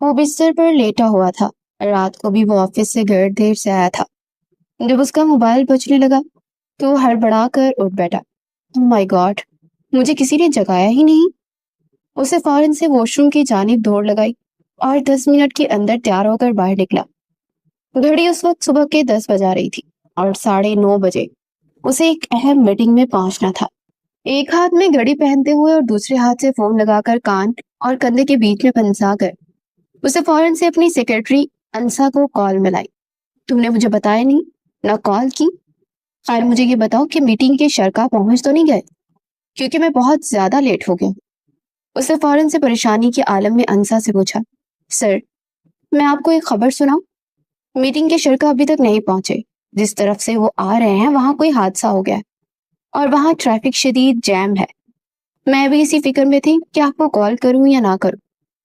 وہ بستر پر لیٹا ہوا تھا۔ رات کو بھی وہ آفس سے گھر دیر سے آیا تھا۔ جب اس کا موبائل بجنے لگا تو وہ ہڑبڑا کر اٹھ بیٹھا۔ او مائی گاڈ، مجھے کسی نے جگایا ہی نہیں۔ اسے فوراً سے واش روم کی جانب دوڑ لگائی اور 10 منٹ کے اندر تیار ہو کر باہر نکلا۔ گھڑی اس وقت صبح کے 10 بجا رہی تھی اور 9:30 بجے اسے ایک اہم میٹنگ میں پہنچنا تھا۔ ایک ہاتھ میں گھڑی پہنتے ہوئے اور دوسرے ہاتھ سے فون لگا کر کان اور کندھے کے بیچ میں پھنسا کر اسے فوراً سے اپنی سیکرٹری انسا کو کال ملائی۔ تم نے مجھے بتایا نہیں، نہ کال کی۔ خیر مجھے یہ بتاؤ کہ میٹنگ کے شرکا پہنچ تو نہیں گئے، کیونکہ میں بہت زیادہ لیٹ ہو گیا۔ اسے فوراً سے پریشانی کے عالم میں انسا سے پوچھا، سر میں آپ کو ایک خبر سناؤں؟ میٹنگ کے شرکا ابھی تک نہیں پہنچے۔ جس طرف سے وہ آ رہے ہیں وہاں کوئی حادثہ ہو گیا اور وہاں ٹریفک شدید جیم ہے۔ میں بھی اسی فکر میں تھی کہ آپ کو کال کروں یا نہ کروں۔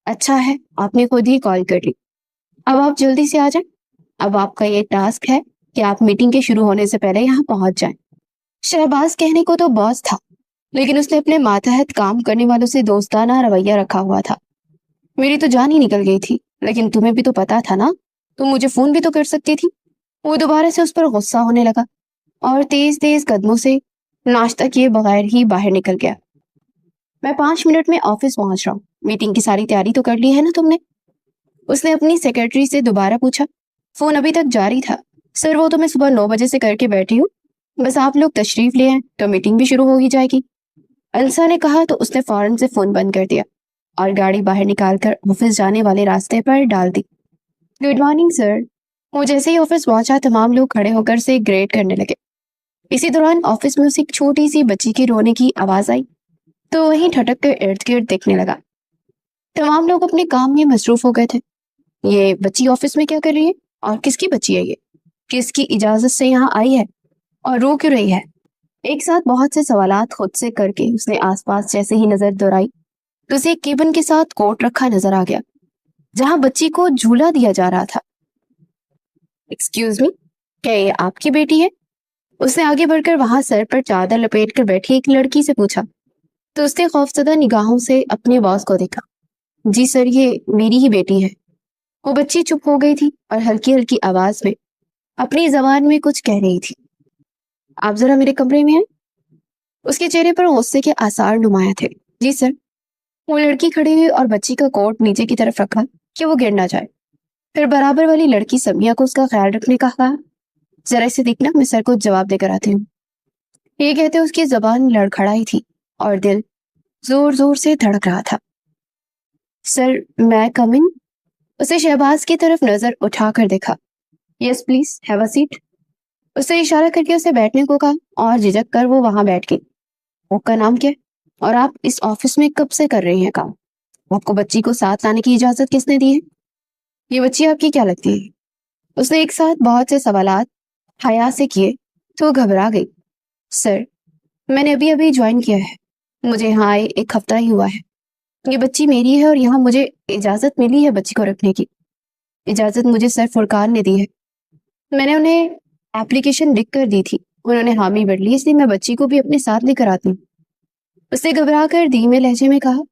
اچھا ہے آپ نے خود ہی کال کر لی۔ اب آپ جلدی سے آ جائیں۔ اب آپ کا یہ ٹاسک ہے کہ آپ میٹنگ کے شروع ہونے سے پہلے یہاں پہنچ جائیں۔ شہباز کہنے کو تو باس تھا، لیکن اس نے اپنے ماتحت کام کرنے والوں سے دوستانہ رویہ رکھا ہوا تھا۔ میری تو جان ہی نکل گئی تھی، لیکن تمہیں بھی تو پتا تھا نا، تم مجھے فون بھی تو کر سکتی تھی۔ وہ دوبارہ سے اس پر غصہ ہونے لگا اور تیز تیز قدموں سے ناشتہ کیے بغیر ہی باہر نکل گیا۔ میں 5 منٹ میں آفس پہنچ رہا ہوں۔ میٹنگ کی ساری تیاری تو کر لی ہے نا تم نے؟ اس نے اپنی سیکرٹری سے دوبارہ پوچھا۔ فون ابھی تک جاری تھا، سر وہ تو میں صبح 9 بجے سے کر کے بیٹھی ہوں، بس آپ لوگ تشریف لے آئیں تو میٹنگ بھی شروع ہو ہی جائے گی، انسا نے کہا تو اس نے فوراً سے فون بند کر دیا اور گاڑی باہر نکال کر آفس جانے والے راستے پر ڈال دی۔ Good morning sir. وہ جیسے ہی آفس پہنچا تمام لوگ کھڑے ہو کر سے گریٹ کرنے لگے۔ اسی دوران آفس میں اسے ایک چھوٹی سی بچی کی رونے کی آواز آئی تو وہیں ٹھٹک کر ارد گرد دیکھنے لگا۔ تمام لوگ اپنے کام میں مصروف ہو گئے تھے۔ یہ بچی آفس میں کیا کر رہی ہے اور کس کی بچی ہے یہ؟ کس کی اجازت سے یہاں آئی ہے اور رو کیوں رہی ہے؟ ایک ساتھ بہت سے سوالات خود سے کر کے اس نے آس پاس جیسے ہی نظر دوڑائی تو اسے ایک کیبن کے ساتھ کوٹ رکھا نظر آ گیا جہاں بچی کو جھولا دیا جا رہا تھا۔ ایکسکیوز می، کیا یہ آپ کی بیٹی ہے؟ اس نے آگے بڑھ کر وہاں سر پر چادر لپیٹ کر بیٹھی ایک لڑکی سے پوچھا تو اس نے خوفزدہ نگاہوں سے اپنے باس کو دیکھا۔ جی سر، یہ میری ہی بیٹی ہے۔ وہ بچی چپ ہو گئی تھی اور ہلکی ہلکی آواز میں اپنی زبان میں کچھ کہہ رہی تھی۔ آپ ذرا میرے کمرے میں آئیں۔ اس کے چہرے پر غصے کے آثار نمایاں تھے۔ جی سر۔ وہ لڑکی کھڑی ہوئی اور بچی کا کوٹ نیچے کی طرف رکھا کہ وہ گر نہ جائے، پھر برابر والی لڑکی سمیہ کو اس کا خیال رکھنے کا کہا، ذرا اسے دیکھنا، میں سر کو جواب دے کر آتی ہوں۔ یہ کہتے اس کی زبان لڑکھڑائی تھی اور دل زور زور سے دھڑک رہا تھا۔ سر میں کم ان؟ اسے شہباز کی طرف نظر اٹھا کر دیکھا۔ یس پلیز ہیو اے سیٹ۔ اسے اشارہ کر کے اسے بیٹھنے کو کہا اور جھجک کر وہ وہاں بیٹھ گئی۔ آپ کا نام کیا ہے اور آپ اس آفس میں کب سے کر رہی ہیں کام؟ آپ کو بچی کو ساتھ لانے کی اجازت کس نے دی ہے؟ یہ بچی آپ کی کیا لگتی ہے؟ اس نے ایک ساتھ بہت سے سوالات حیا سے کیے تو وہ گھبرا گئی۔ سر میں نے ابھی ابھی جوائن کیا ہے، مجھے یہاں آئے 1 ہفتہ ہی ہوا ہے۔ یہ بچی میری ہے اور یہاں مجھے اجازت ملی ہے بچی کو رکھنے کی۔ اجازت مجھے سر فرقان نے دی ہے، میں نے انہیں اپلیکیشن لکھ کر دی تھی، انہوں نے حامی بھر لی، اس لیے میں بچی کو بھی اپنے ساتھ لے کر آتی ہوں۔ اس نے گھبرا کر دھیمے لہجے میں کہا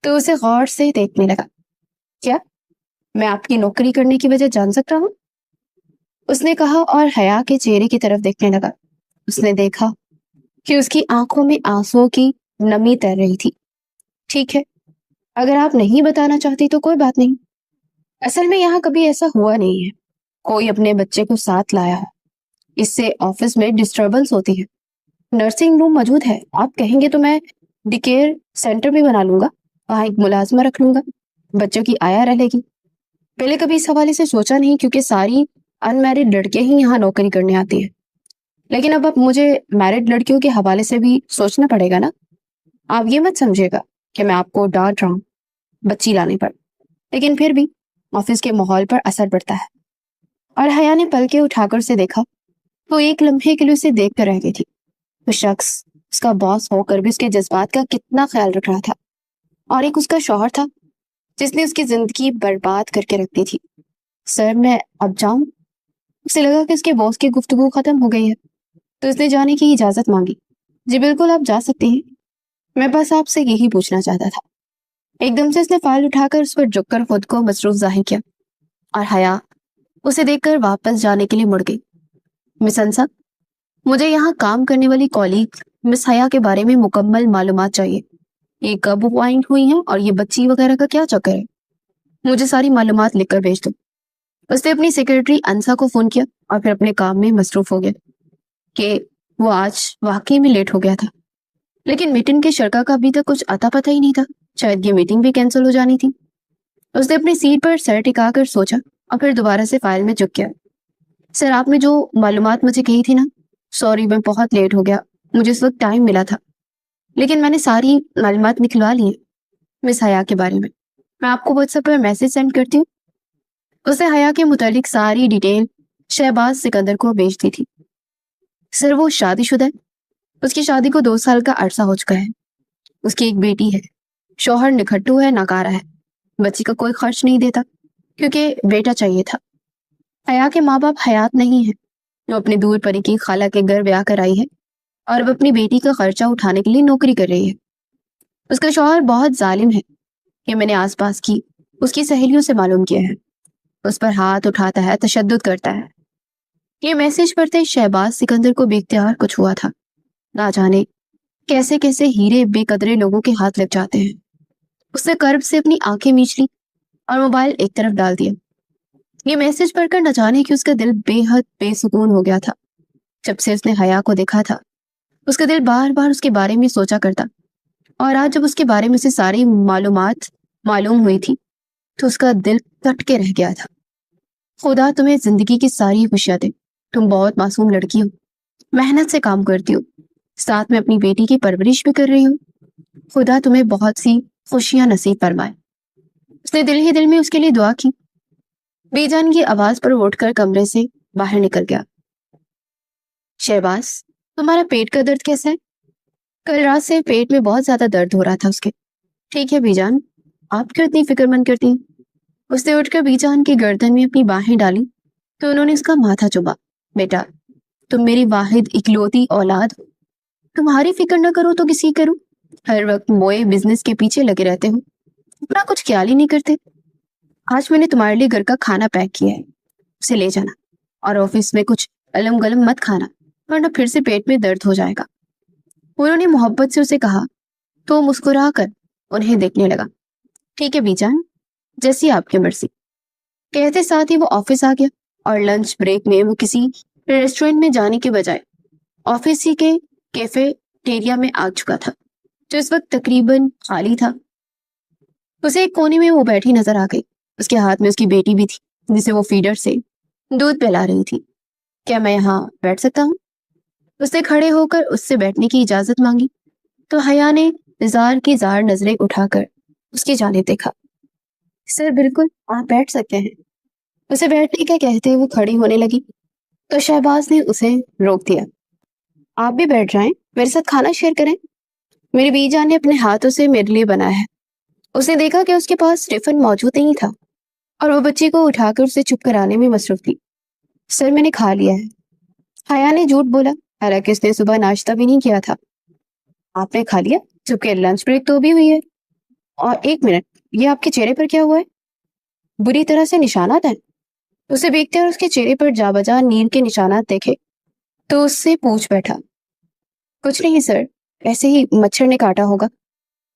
تو اسے غور سے دیکھنے لگا۔ کیا میں آپ کی نوکری کرنے کی وجہ جان سکتا ہوں؟ اس نے کہا اور حیا کے چہرے کی طرف دیکھنے لگا۔ اس نے دیکھا کہ اس کی آنکھوں میں آنسوؤں کی نمی تیر رہی تھی۔ ٹھیک ہے، اگر آپ نہیں بتانا چاہتی تو کوئی بات نہیں۔ اصل میں یہاں کبھی ایسا ہوا نہیں ہے، کوئی اپنے بچے کو ساتھ لایا ہو، اس سے آفس میں ڈسٹربنس ہوتی ہے۔ نرسنگ روم موجود ہے، آپ کہیں گے تو میں ڈی کیئر سینٹر بھی بنا لوں گا، وہاں ایک ملازمہ رکھ لوں گا، بچوں کی آیا رہے گی۔ پہلے کبھی اس حوالے سے سوچا نہیں کیونکہ ساری ان میرڈ لڑکے ہی یہاں نوکری کرنے آتی ہیں، لیکن اب مجھے میرڈ لڑکیوں کے حوالے سے بھی سوچنا پڑے گا نا۔ آپ یہ مت سمجھے گا کہ میں آپ کو ڈانٹ رہا ہوں بچی لانے پر، لیکن پھر بھی آفس کے ماحول پر اثر پڑتا ہے۔ اور حیا نے پلکیں اٹھا کر اسے دیکھا، وہ ایک لمحے کے لیے اسے دیکھ کر رہ گئی تھی۔ وہ شخص اس کا باس ہو کر بھی اس کے جذبات کا کتنا خیال رکھ رہا تھا، اور ایک اس کا شوہر تھا جس نے اس کی زندگی برباد کر کے رکھ دی تھی۔ سر میں اب جاؤں؟ اسے لگا کہ اس کے باس کی گفتگو ختم ہو گئی ہے تو اس نے جانے کی اجازت مانگی۔ جی بالکل آپ جا سکتے ہیں، میں بس آپ سے یہی پوچھنا چاہتا تھا۔ ایک دم سے اس نے فائل اٹھا کر اس پر جھک کر خود کو مصروف ظاہر کیا اور حیا اسے دیکھ کر واپس جانے کے لیے مڑ گئی۔ مس انسا، مجھے یہاں کام کرنے والی کالیگ مس حیا کے بارے میں مکمل معلومات چاہیے۔ یہ کب اپوائنٹ ہوئی ہیں اور یہ بچی وغیرہ کا کیا چکر ہے؟ مجھے ساری معلومات لکھ کر بھیج دو۔ اس نے اپنی سیکرٹری انسا کو فون کیا اور پھر اپنے کام میں مصروف ہو گیا کہ وہ آج واقعی میں لیٹ ہو گیا تھا، لیکن میٹنگ کے شرکا کا ابھی تک کچھ اتا پتہ ہی نہیں تھا۔ شاید یہ میٹنگ بھی کینسل ہو جانی تھی۔ اس نے اپنی سیٹ پر سر ٹکا کر سوچا اور پھر دوبارہ سے فائل میں جھک گیا۔ سر، آپ نے جو معلومات مجھے کہی تھی نا، سوری میں بہت لیٹ ہو گیا، مجھے اس وقت ٹائم ملا تھا، لیکن میں نے ساری معلومات نکلوا لی ہیں مس حیا کے بارے میں آپ کو واٹس ایپ پر میسج سینڈ کرتی ہوں۔ اس نے حیا کے متعلق ساری ڈیٹیل شہباز سکندر کو بھیج دی تھی۔ سر، وہ شادی شدہ ہے، اس کی شادی کو 2 سال کا عرصہ ہو چکا ہے، اس کی ایک بیٹی ہے، شوہر نکھٹو ہے، ناکارہ ہے، بچی کا کوئی خرچ نہیں دیتا کیونکہ بیٹا چاہیے تھا۔ حیا کے ماں باپ حیات نہیں ہیں، وہ اپنے دور پری کی خالہ کے گھر بیاہ کر آئی ہے اور اب اپنی بیٹی کا خرچہ اٹھانے کے لیے نوکری کر رہی ہے۔ اس کا شوہر بہت ظالم ہے، یہ میں نے آس پاس کی اس کی سہیلیوں سے معلوم کیا ہے، اس پر ہاتھ اٹھاتا ہے، تشدد کرتا ہے۔ یہ میسج پڑھتے شہباز سکندر کو بے اختیار کچھ ہوا تھا، نہ جانے کیسے کیسے ہیرے بے قدرے لوگوں کے ہاتھ لگ جاتے ہیں۔ اس نے کرب سے اپنی آنکھیں میچ لی اور موبائل ایک طرف ڈال دیا۔ یہ میسج پڑھ کر نہ جانے کہ اس کا دل بے حد بے سکون ہو گیا تھا۔ جب سے اس نے حیا کو دیکھا تھا، اس کا دل بار بار اس کے بارے میں سوچا کرتا، اور آج جب اس کے بارے میں سے ساری معلومات معلوم ہوئی تھی تو اس کا دل کٹ کے رہ گیا تھا۔ خدا تمہیں زندگی کی ساری خوشیاں دے، تم بہت معصوم لڑکی ہو، محنت سے کام کرتی ہو، ساتھ میں اپنی بیٹی کی پرورش بھی کر رہی ہو، خدا تمہیں بہت سی خوشیاں نصیب فرمائے۔ اس نے دل ہی دل میں اس کے لیے دعا کی۔ بے جان کی آواز پر اٹھ کر کمرے سے باہر نکل گیا۔ شہباز، تمہارا پیٹ کا درد کیسا ہے؟ کل رات سے پیٹ میں بہت زیادہ درد ہو رہا تھا اس کے۔ ٹھیک ہے بی جان، آپ کیوں اتنی فکر مند کرتی ہیں؟ اس نے اٹھ کر بی جان کی گردن میں اپنی باہیں ڈالی تو انہوں نے اس کا ماتھا چوما۔ بیٹا، تم میری واحد اکلوتی اولاد ہو، تمہاری فکر نہ کرو تو کسی کروں؟ ہر وقت موئے بزنس کے پیچھے لگے رہتے ہو، اپنا کچھ خیال ہی نہیں کرتے۔ آج میں نے تمہارے لیے گھر کا کھانا پیک کیا ہے، اسے لے جانا، اور آفس میں کچھ الم گلم مت کھانا ورنہ پھر سے پیٹ میں درد ہو جائے گا۔ انہوں نے محبت سے اسے کہا تو مسکرا کر انہیں دیکھنے لگا۔ ٹھیک ہے بی جان، جیسی آپ کی مرضی، کہتے ساتھ ہی وہ آفس آ گیا اور لنچ بریک میں وہ کسی ریسٹورینٹ میں جانے کے بجائے آفس ہی کے کیفے ٹیریا میں آ چکا تھا، جو اس وقت تقریباً خالی تھا۔ اسے ایک کونے میں وہ بیٹھی نظر آ گئی، اس کے ہاتھ میں اس کی بیٹی بھی تھی جسے وہ فیڈر سے دودھ پلا رہی تھی۔ کیا میں یہاں بیٹھ سکتا ہوں؟ اس نے کھڑے ہو کر اس سے بیٹھنے کی اجازت مانگی تو حیا نے زار کی زار نظریں اٹھا کر اس کی جانب دیکھا۔ سر بالکل، آپ بیٹھ سکتے ہیں۔ اسے بیٹھنے کا کہتے وہ کھڑی ہونے لگی تو شہباز نے اسے روک دیا۔ آپ بھی بیٹھ جائیں، میرے ساتھ کھانا شیئر کریں، میری بی جان نے اپنے ہاتھوں سے میرے لیے بنایا ہے۔ اس نے دیکھا کہ اس کے پاس ٹفن موجود نہیں تھا اور وہ بچی کو اٹھا کر اسے چپ کرانے میں مصروف تھی۔ سر، میں نے کھا لیا ہے، حیا نے جھوٹ بولا، حالانکہ اس نے صبح ناشتہ بھی نہیں کیا تھا۔ آپ نے کھا لیا جبکہ لنچ بریک تو بھی ہوئی ہے؟ اور ایک منٹ، یہ آپ کے چہرے پر کیا ہوا ہے؟ بری طرح سے نشانات ہیں؟ اسے دیکھتے اور اس کے چہرے پر جا بجا نیل کے نشانات دیکھے تو اس سے پوچھ بیٹھا۔ کچھ نہیں سر، ایسے ہی مچھر نے کاٹا ہوگا۔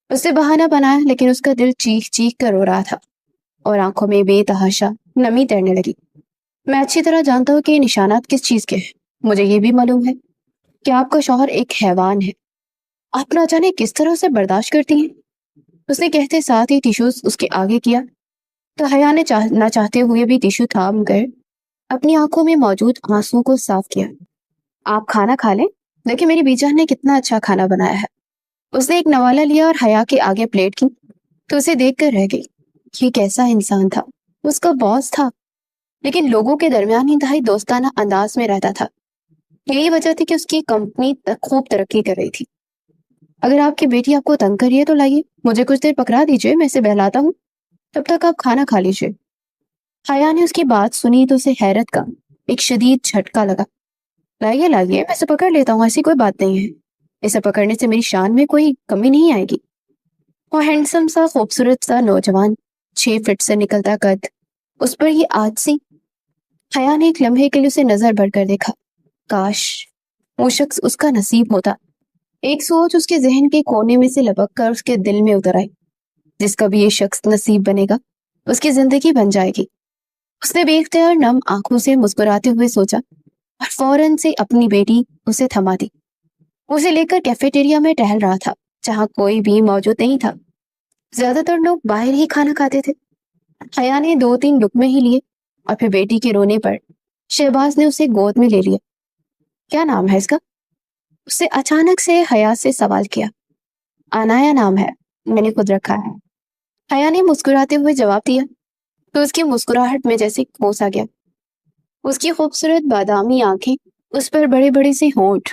اس نے بہانہ بنایا، لیکن اس کا دل چیخ چیخ کر رو رہا تھا اور آنکھوں میں بے تحاشا نمی تیرنے لگی۔ میں اچھی طرح جانتا ہوں کہ یہ نشانات کس چیز کے ہیں۔ مجھے یہ بھی معلوم ہے کہ آپ کا شوہر ایک حیوان ہے، آپ نہ جانے کس طرح سے برداشت کرتی ہیں۔ اس نے کہتے ساتھ ہی ٹیشوز اس کے آگے کیا تو حیا نے نہ چاہتے ہوئے بھی ٹیشو تھام کر اپنی آنکھوں میں موجود آنسوؤں کو صاف کیا۔ آپ کھانا کھا لیں، دیکھیں میری بیجان نے کتنا اچھا کھانا بنایا ہے۔ اس نے ایک نوالہ لیا اور حیا کے آگے پلیٹ کی تو اسے دیکھ کر رہ گئی۔ یہ کیسا انسان تھا، اس کا باس تھا لیکن لوگوں کے درمیان انتہائی دوستانہ انداز میں رہتا تھا۔ یہی وجہ تھی کہ اس کی کمپنی خوب ترقی کر رہی تھی۔ اگر آپ کی بیٹی آپ کو تنگ کر رہی ہے تو لائیے، مجھے کچھ دیر پکڑا دیجیے، میں اسے بہلاتا ہوں، تب تک آپ کھانا کھا لیجیے۔ حیا نے اس کی بات سنی تو اسے حیرت کا ایک شدید جھٹکا لگا۔ لائیے لائیے، میں اسے پکڑ لیتا ہوں، ایسی کوئی بات نہیں ہے، اسے پکڑنے سے میری شان میں کوئی کمی نہیں آئے گی۔ وہ ہینڈسم سا خوبصورت سا نوجوان، 6 فٹ سے نکلتا قد، اس پر یہ آج سی۔ حیا نے ایک لمحے کے لیے اسے نظر بھر کر دیکھا۔ کاش وہ شخص اس کا نصیب ہوتا۔ ایک سوچ اس کے ذہن کے کونے میں سے لپک کر اس کے دل میں اتر آئی۔ جس کا بھی یہ شخص نصیب بنے گا اس کی زندگی بن جائے گی۔ اس نے بے اختیار نم آنکھوں سے مسکراتے ہوئے سوچا اور فوراً سے اپنی بیٹی اسے تھما دی۔ اسے لے کر کیفیٹیریا میں ٹہل رہا تھا جہاں کوئی بھی موجود نہیں تھا۔ زیادہ تر لوگ باہر ہی کھانا کھاتے تھے۔ حیا نے 2-3 لقمے ہی لیے اور پھر بیٹی کے رونے پر شہباز نے اسے گود میں لے لیا۔ کیا نام ہے اس کا؟ اس نے اچانک سے حیا سے سوال کیا۔ انایا نام ہے، میں نے خود رکھا ہے۔ حیا نے مسکراتے ہوئے جواب دیا تو اس کی مسکراہٹ میں جیسے کھوس آ گیا۔ اس کی خوبصورت بادامی آنکھیں، اس پر بڑے بڑے سے ہونٹ،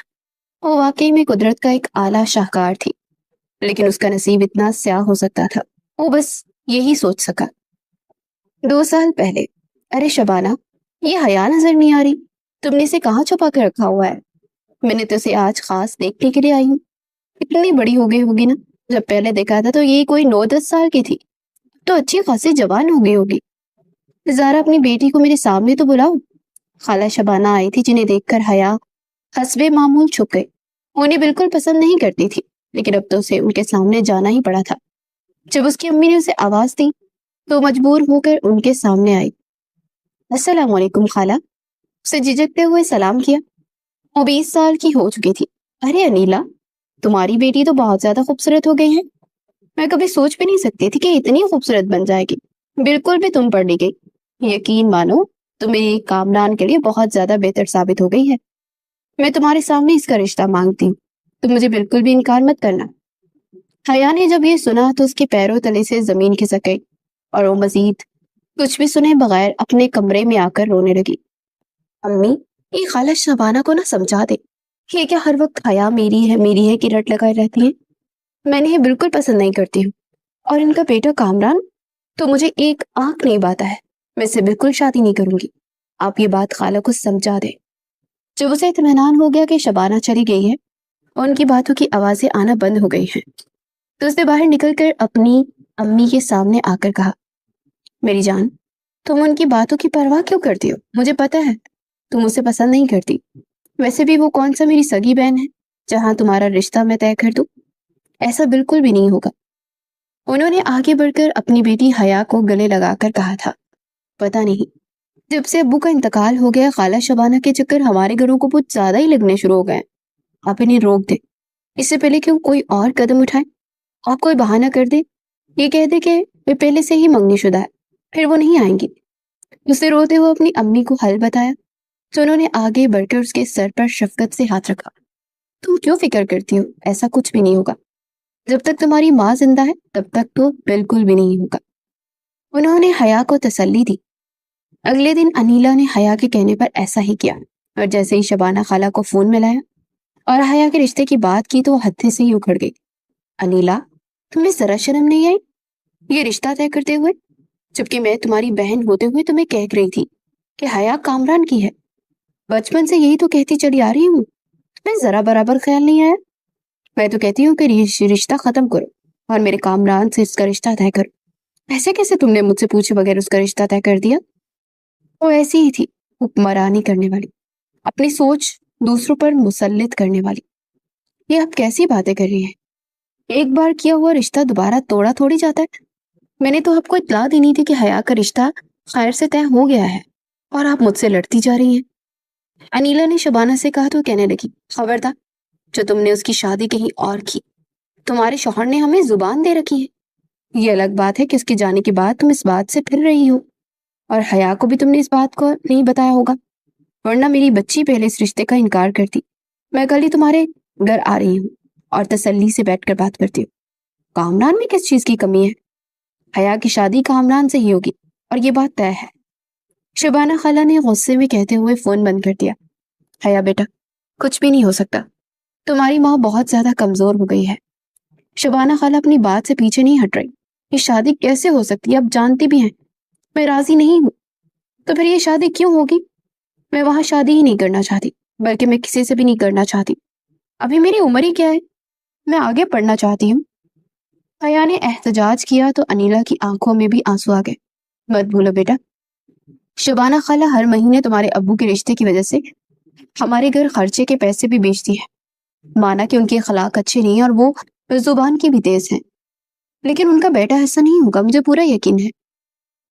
وہ واقعی میں قدرت کا ایک اعلیٰ شاہکار تھی۔ لیکن اس کا نصیب اتنا سیاہ ہو سکتا تھا، وہ بس یہی سوچ سکا۔ 2 سال پہلے۔ ارے شبانہ، یہ حیا نظر نہیں آ رہی، تم نے اسے کہاں چھپا کے رکھا ہوا ہے؟ میں نے تو اسے آج خاص دیکھنے کے لیے آئی ہوں۔ اتنی بڑی ہو گئی ہوگی نا، جب پہلے دیکھا تھا تو یہ کوئی 9-10 سال کی تھی، تو اچھی خاصی جوان ہو گئی ہوگی۔ ذرا اپنی بیٹی کو میرے سامنے تو بلاؤ۔ خالہ شبانہ آئی تھی جنہیں دیکھ کر حیا حسب معمول چھپ گئی۔ انہیں بالکل پسند نہیں کرتی تھی، لیکن اب تو اسے ان کے سامنے جانا ہی پڑا تھا۔ جب اس کی امی نے اسے آواز دی تو مجبور ہو کر ان کے سامنے آئی۔ السلام علیکم خالہ، اسے جھجکتے ہوئے سلام کیا۔ وہ 20 سال کی ہو چکی تھی۔ ارے انیلا، تمہاری بیٹی تو بہت زیادہ خوبصورت ہو گئی ہے۔ میں کبھی سوچ بھی نہیں سکتی تھی کہ اتنی خوبصورت بن جائے گی۔ بالکل بھی تم پر نہیں گئی۔ یقین مانو، تم میری کامران کے لیے بہت زیادہ بہتر ثابت ہو گئی ہے۔ میں تمہارے سامنے اس کا رشتہ مانگتی ہوں، تم مجھے بالکل بھی انکار مت کرنا۔ حیا نے جب یہ سنا تو اس کے پیروں تلے سے زمین کھسک گئی اور وہ مزید کچھ بھی سنے بغیر اپنے کمرے میں آ کر رونے لگی۔ امی، یہ خالہ شبانہ کو نہ سمجھا دے، یہ کیا ہر وقت حیا میری ہے کی رٹ لگائے رہتی ہے؟ میں انہیں بالکل پسند نہیں کرتی ہوں، اور ان کا بیٹا کامران تو مجھے ایک آنکھ نہیں باتا ہے۔ میں اس سے بالکل شادی نہیں کروں گی۔ آپ یہ بات خالہ کو سمجھا دیں۔ جب اسے اطمینان ہو گیا کہ شبانہ چلی گئی ہے اور ان کی باتوں کی آوازیں آنا بند ہو گئی ہیں، تو اس نے باہر نکل کر اپنی امی کے سامنے آ کر کہا، میری جان، تم ان کی باتوں کی پرواہ کیوں کرتی ہو؟ مجھے پتہ ہے تم اسے پسند نہیں کرتی۔ ویسے بھی وہ کون سا میری سگی بہن ہے جہاں تمہارا رشتہ میں طے کر دوں؟ ایسا بالکل بھی نہیں ہوگا۔ انہوں نے آگے بڑھ کر اپنی بیٹی حیا کو گلے لگا کر کہا تھا، پتہ نہیں جب سے ابو کا انتقال ہو گیا خالہ شبانہ کے چکر ہمارے گھروں کو کچھ زیادہ ہی لگنے شروع ہو گئے۔ آپ انہیں روک دیں، اس سے پہلے کہ وہ کوئی اور قدم اٹھائے۔ آپ کوئی بہانہ کر دے، یہ کہہ دے کہ وہ پہلے سے ہی منگنی شدہ ہے، پھر وہ نہیں آئیں گی۔ اسے روتے ہوئے اپنی امی کو حل بتایا تو انہوں نے آگے بڑھ کر اس کے سر پر شفقت سے ہاتھ رکھا۔ تم کیوں فکر کرتی ہو؟ ایسا کچھ بھی نہیں ہوگا۔ جب تک تمہاری ماں زندہ ہے تب تک تو بالکل بھی نہیں ہوگا۔ انہوں نے حیا کو تسلی دی۔ اگلے دن انیلا نے حیا کے کہنے پر ایسا ہی کیا، اور جیسے ہی شبانہ خالہ کو فون میں لایا اور حیا کے رشتے کی بات کی تو وہ ہتھے سے ہی اکھڑ گئی۔ انیلا، تمہیں ذرا شرم نہیں آئی یہ رشتہ طے کرتے ہوئے؟ جبکہ میں تمہاری بہن ہوتے ہوئے تمہیں کہہ رہی تھی کہ حیا کامران کی ہے۔ بچپن سے یہی تو کہتی چلی آ رہی ہوں، تمہیں ذرا برابر خیال نہیں آیا؟ میں تو کہتی ہوں کہ رشتہ ختم کرو اور میرے کامران سے اس کا رشتہ طے کرو۔ ایسے کیسے تم نے مجھ سے پوچھے بغیر اس کا رشتہ طے کر دیا؟ وہ ایسی ہی تھی، حکمرانی کرنے والی، اپنی سوچ دوسروں پر مسلط کرنے والی۔ یہ آپ کیسی باتیں کر رہی ہیں؟ ایک بار کیا ہوا رشتہ دوبارہ توڑا تھوڑی جاتا ہے۔ میں نے تو آپ کو اطلاع دینی تھی کہ حیا کا رشتہ خیر سے طے ہو گیا ہے اور آپ مجھ سے لڑتی جا رہی ہیں۔ انیلا نے شبانہ سے کہا تو کہنے لگی، خبردار، جو تم نے اس کی شادی کہیں اور کی، تمہارے شوہر نے ہمیں زبان دے رکھی ہے۔ یہ الگ بات ہے کہ اس کے جانے کے بعد تم اس بات سے پھر رہی ہو، اور حیا کو بھی تم نے اس بات کو نہیں بتایا ہوگا، ورنہ میری بچی پہلے اس رشتے کا انکار کرتی۔ میں کل ہی تمہارے گھر آ رہی ہوں اور تسلی سے بیٹھ کر بات کرتی ہوں۔ کامران میں کس چیز کی کمی ہے؟ حیا کی شادی کامران سے ہی ہوگی اور یہ بات طے ہے۔ شبانہ خالہ نے غصے میں کہتے ہوئے فون بند کر دیا۔ حیا بیٹا، کچھ بھی نہیں ہو سکتا، تمہاری ماں بہت زیادہ کمزور ہو گئی ہے۔ شبانہ خالہ اپنی بات سے پیچھے نہیں ہٹ رہی۔ یہ شادی کیسے ہو سکتی ہے؟ آپ جانتی بھی ہیں میں راضی نہیں ہوں، تو پھر یہ شادی کیوں ہوگی؟ میں وہاں شادی ہی نہیں کرنا چاہتی، بلکہ میں کسی سے بھی نہیں کرنا چاہتی۔ ابھی میری عمر ہی کیا ہے، میں آگے پڑھنا چاہتی ہوں۔ حیا نے احتجاج کیا تو انیلا کی آنکھوں میں بھی آنسو آ گئے۔ مت بھولو بیٹا، شبانہ خالہ ہر مہینے تمہارے ابو کے رشتے کی وجہ سے ہمارے گھر خرچے کے پیسے بھی بیچتی ہے۔ مانا کہ ان کے اخلاق اچھے نہیں اور وہ زبان کی بھی تیز ہیں، لیکن ان کا بیٹا ایسا نہیں ہوگا، مجھے پورا یقین ہے۔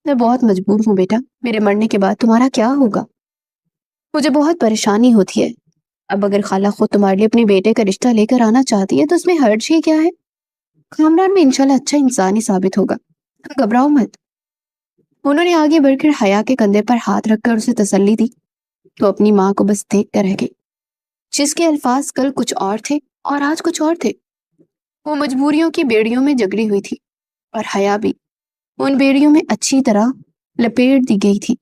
میں بہت مجبور ہوں بیٹا، میرے مرنے کے بعد تمہارا کیا ہوگا؟ مجھے بہت پریشانی ہوتی ہے۔ اب اگر خالہ خود تمہارے لیے اپنے بیٹے کا رشتہ لے کر آنا چاہتی ہے تو اس میں حرج ہی کیا ہے؟ خاندان میں انشاءاللہ اچھا انسان ہی ثابت ہوگا، گھبراؤ مت۔ انہوں نے آگے بڑھ کر حیا کے کندھے پر ہاتھ رکھ کر اسے تسلی دی تو اپنی ماں کو بس دیکھ کر رہ گئی، جس کے الفاظ کل کچھ اور تھے اور آج کچھ اور تھے۔ وہ مجبوریوں کی بیڑیوں میں جگڑی ہوئی تھی اور حیا بھی ان بیڑیوں میں اچھی طرح لپیٹ دی گئی تھی۔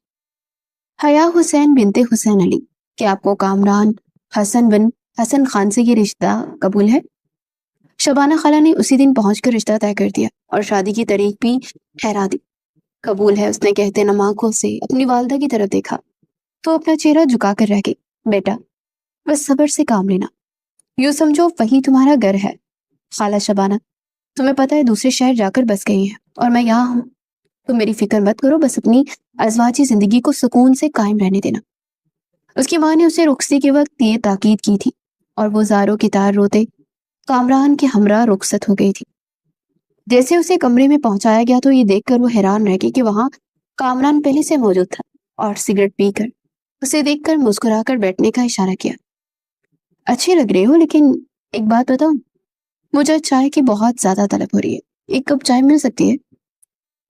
حیا حسین بنت حسین علی، کیا آپ کو کامران حسن بن حسن خان سے یہ رشتہ قبول ہے؟ شبانہ خالہ نے اسی دن پہنچ کر رشتہ طے کر دیا اور شادی کی تاریخ بھی ٹھہرا دی۔ قبول ہے، اس نے کہتے نم آنکھوں سے اپنی والدہ کی طرف دیکھا تو اپنا چہرہ جھکا کر رہ گئی۔ بیٹا بس صبر سے کام لینا، یوں سمجھو وہی تمہارا گھر ہے۔ خالہ شبانہ، تمہیں پتہ ہے دوسرے شہر جا کر بس گئی ہیں اور میں یہاں ہوں، تم میری فکر مت کرو، بس اپنی ازواجی زندگی کو سکون سے قائم رہنے دینا۔ اس کی ماں نے اسے رخصتی کے وقت یہ تاکید کی تھی اور وہ زاروں کی تار روتے کامران کے ہمراہ رخصت ہو گئی تھی۔ جیسے اسے کمرے میں پہنچایا گیا تو یہ دیکھ کر وہ حیران رہ گئی کہ وہاں کامران پہلے سے موجود تھا اور سگریٹ پی کر اسے دیکھ کر مسکرا کر بیٹھنے کا اشارہ کیا۔ اچھے لگ رہے ہو، لیکن ایک بات بتاؤں، مجھے چائے کی بہت زیادہ طلب ہو رہی ہے، ایک کپ چائے مل سکتی ہے؟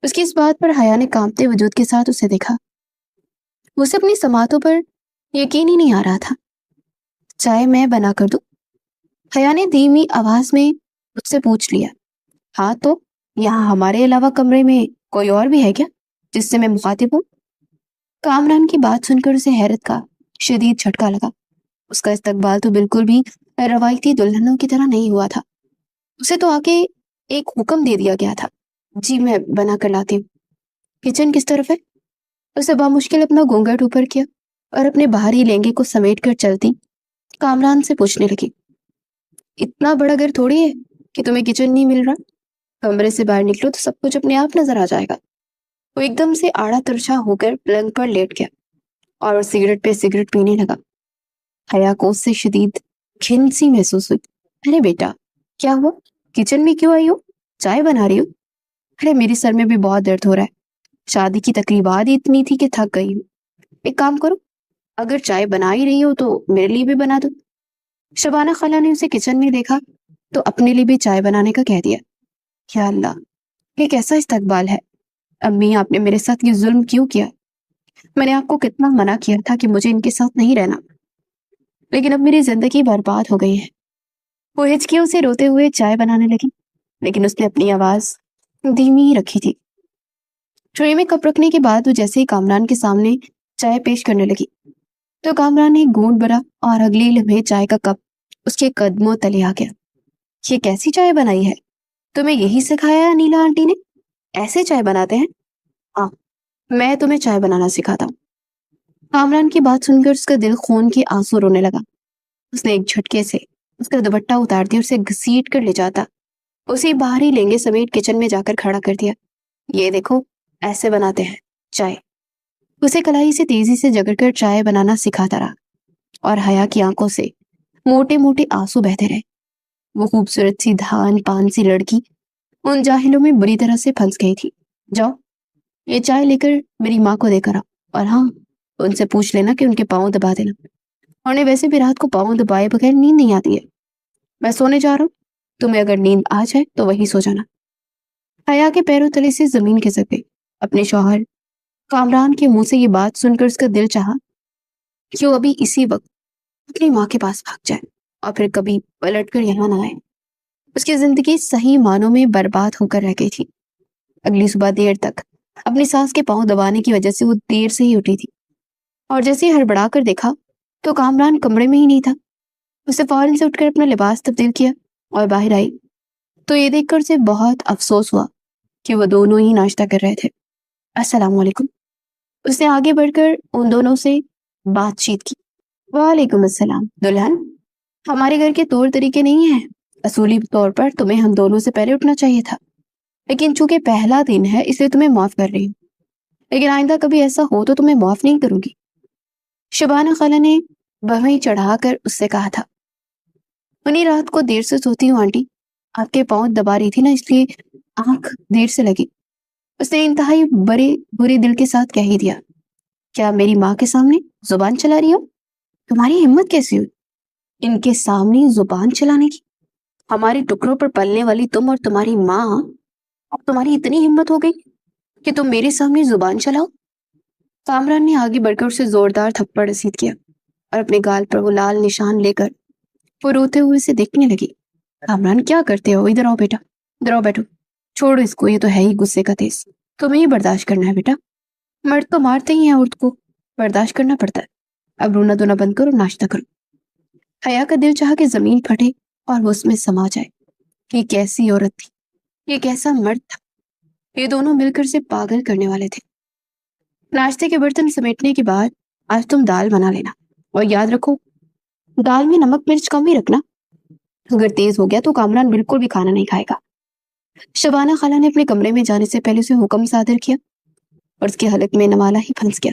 اس کی اس بات پر حیا نے کانپتے وجود کے ساتھ اسے دیکھا۔ اسے اپنی سماعتوں پر یقین ہی نہیں آ رہا تھا۔ چائے میں بنا کر دوں؟ حیا نے دھیمی آواز میں اس سے پوچھ لیا۔ ہاں تو یہاں ہمارے علاوہ کمرے میں کوئی اور بھی ہے کیا جس سے میں مخاطب ہوں؟ کامران کی بات سن کر اسے حیرت کا شدید جھٹکا لگا۔ اس کا استقبال تو بالکل بھی روایتی دلہنوں کی طرح نہیں ہوا تھا۔ اسے تو آگے ایک حکم دے دیا گیا تھا، جی میں بنا کر لاتی ہوں۔ کچن کس طرف ہے؟ اسے بامشکل اپنا گھونگھٹ اوپر کیا اور اپنے باہری لہنگے کو سمیٹ کر چلتی کامران سے پوچھنے لگی۔ اتنا بڑا گھر تھوڑی ہے کہ تمہیں کچن نہیں مل رہا، کمرے سے باہر نکلو تو سب کچھ اپنے آپ نظر آ جائے گا۔ وہ ایک دم سے آڑا ترچھا ہو کر پلنگ پر لیٹ گیا اور سگریٹ پہ سگریٹ پینے لگا۔ حیا کو اس سے شدید گھن سی محسوس ہوئی۔ ارے بیٹا کیا ہوا، کچن میں کیوں آئی ہو؟ چائے بنا رہی ہو؟ ارے میری سر میں بھی بہت درد ہو رہا ہے، شادی کی تقریبات ہی اتنی تھی کہ تھک گئی ہوں۔ ایک کام کرو، اگر چائے بنا ہی رہی ہو تو میرے لیے بھی بنا دو۔ شبانہ خالہ نے اسے کچن میں دیکھا تو اپنے لیے بھی چائے بنانے کا کہہ دیا۔ یا اللہ، یہ کیسا استقبال ہے؟ امی آپ نے میرے ساتھ یہ ظلم کیوں کیا؟ میں نے آپ کو کتنا منع کیا تھا کہ مجھے ان کے ساتھ نہیں رہنا، لیکن اب میری زندگی برباد ہو گئی ہے۔ وہ ہچکیوں سے روتے ہوئے چائے بنانے لگی، لیکن اس نے اپنی آواز دھیمی ہی رکھی تھی۔ ٹرے میں کپ رکھنے کے بعد وہ جیسے ہی کامران کے سامنے چائے پیش کرنے لگی تو کامران نے گھونٹ بھرا اور اگلی لمحے چائے کا کپ اس کے قدموں تلے آ گیا۔ یہ کیسی چائے بنائی ہے؟ تمہیں یہی سکھایا ہے نیلا آنٹی نے؟ ایسے چائے بناتے ہیں؟ ہاں، میں تمہیں چائے بنانا سکھاتا ہوں۔ کامران کی بات سن کر اس کا دل خون کے آنسو رونے لگا۔ اس نے ایک جھٹکے سے اس کا دوپٹہ اتار دیا اور اسے گھسیٹ کر لے جاتا اسے باہر ہی لہنگے سمیت کچن میں جا کر کھڑا کر دیا۔ یہ دیکھو، ایسے بناتے ہیں چائے۔ اسے کلائی سے تیزی سے جگڑ کر چائے بنانا سکھاتا رہا اور حیا کی آنکھوں سے موٹے موٹے آنسو بہتے رہے۔ وہ خوبصورت سی دھان پان سی لڑکی ان جاہلوں میں بری طرح سے پھنس گئی تھی۔ جاؤ، یہ چائے لے کر میری ماں کو دے کر آؤ، اور ہاں، ان سے پوچھ لینا کہ ان کے پاؤں دبا دینا، انہیں ویسے بھی رات کو پاؤں دبائے بغیر نیند نہیں آتی ہے۔ میں سونے جا رہا ہوں، تمہیں اگر نیند آ جائے تو وہی سو جانا۔ حیا کے پیروں تلے سے زمین کھسک گئی۔ اپنے شوہر کامران کے منہ سے یہ بات سن کر اس کا دل چاہا کہ وہ ابھی اسی وقت اپنی ماں کے پاس بھاگ جائے اور پھر کبھی پلٹ کر یہاں نہ آئے۔ اس کی زندگی صحیح معنوں میں برباد ہو کر رہ گئی تھی۔ اگلی صبح دیر تک اپنی ساس کے پاؤں دبانے کی وجہ سے وہ دیر سے ہی اٹھی تھی اور جیسے ہی ہڑبڑا کر دیکھا تو کامران کمرے میں ہی نہیں تھا۔ اسے فوراً سے اٹھ کر اپنا لباس تبدیل کیا اور باہر آئی تو یہ دیکھ کر اسے بہت افسوس ہوا کہ وہ دونوں ہی ناشتہ کر رہے تھے۔ السلام علیکم، اس نے آگے بڑھ کر ان دونوں سے بات چیت کی۔ وعلیکم السلام۔ دلہن، ہمارے گھر کے طور طریقے نہیں ہیں، اصولی طور پر تمہیں ہم دونوں سے پہلے اٹھنا چاہیے تھا۔ لیکن چونکہ پہلا دن ہے اس لیے تمہیں معاف کر رہی ہوں، لیکن آئندہ کبھی ایسا ہو تو تمہیں معاف نہیں کروں گی۔ شبانہ خالہ نے بہویں چڑھا کر اس سے کہا تھا۔ انہیں رات کو دیر سے سوتی ہوں آنٹی، آپ کے پاؤں دبا رہی تھی نا اس لیے آنکھ دیر سے لگی۔ اس نے انتہائی برے دل کے ساتھ کہہ ہی دیا۔ کیا میری ماں کے سامنے زبان چلا رہی ہو؟ تمہاری ہمت کیسی ہوئی ان کے سامنے زبان چلانے کی؟ ہمارے ٹکڑوں پر پلنے والی تم اور تمہاری ماں، اب تمہاری اتنی ہمت ہو گئی کہ تم میرے سامنے زبان چلاؤ؟ کامران نے آگے بڑھ کر اسے زوردار تھپڑ رسید کیا اور اپنے گال پر وہ لال نشان لے کر وہ روتے ہوئے اسے دیکھنے لگی۔ کامران کیا کرتے ہو؟ ادھر آؤ بیٹا، ادھر آؤ بیٹھو، چھوڑو اس کو، یہ تو ہے ہی غصے کا تیز، تمہیں ہی برداشت کرنا ہے بیٹا، مرد تو مارتے ہی ہیں، عورت کو برداشت کرنا پڑتا ہے۔ اب رونا دھونا بند کرو، ناشتہ کرو۔ حیا کا دل چاہا کہ زمین پھٹے اور وہ اس میں سما جائے۔ یہ کیسی عورت تھی، یہ کیسا مرد تھا، یہ دونوں مل کر سے پاگل کرنے والے تھے۔ ناشتے کے برتن سمیٹنے کے بعد آج تم دال بنا لینا، اور یاد رکھو دال میں نمک مرچ کم ہی رکھنا، اگر تیز ہو گیا تو کامران بالکل بھی کھانا نہیں کھائے گا۔ شبانہ خالہ نے اپنے کمرے میں جانے سے پہلے اسے حکم صادر کیا اور اس کے حلق میں نوالا ہی پھنس گیا۔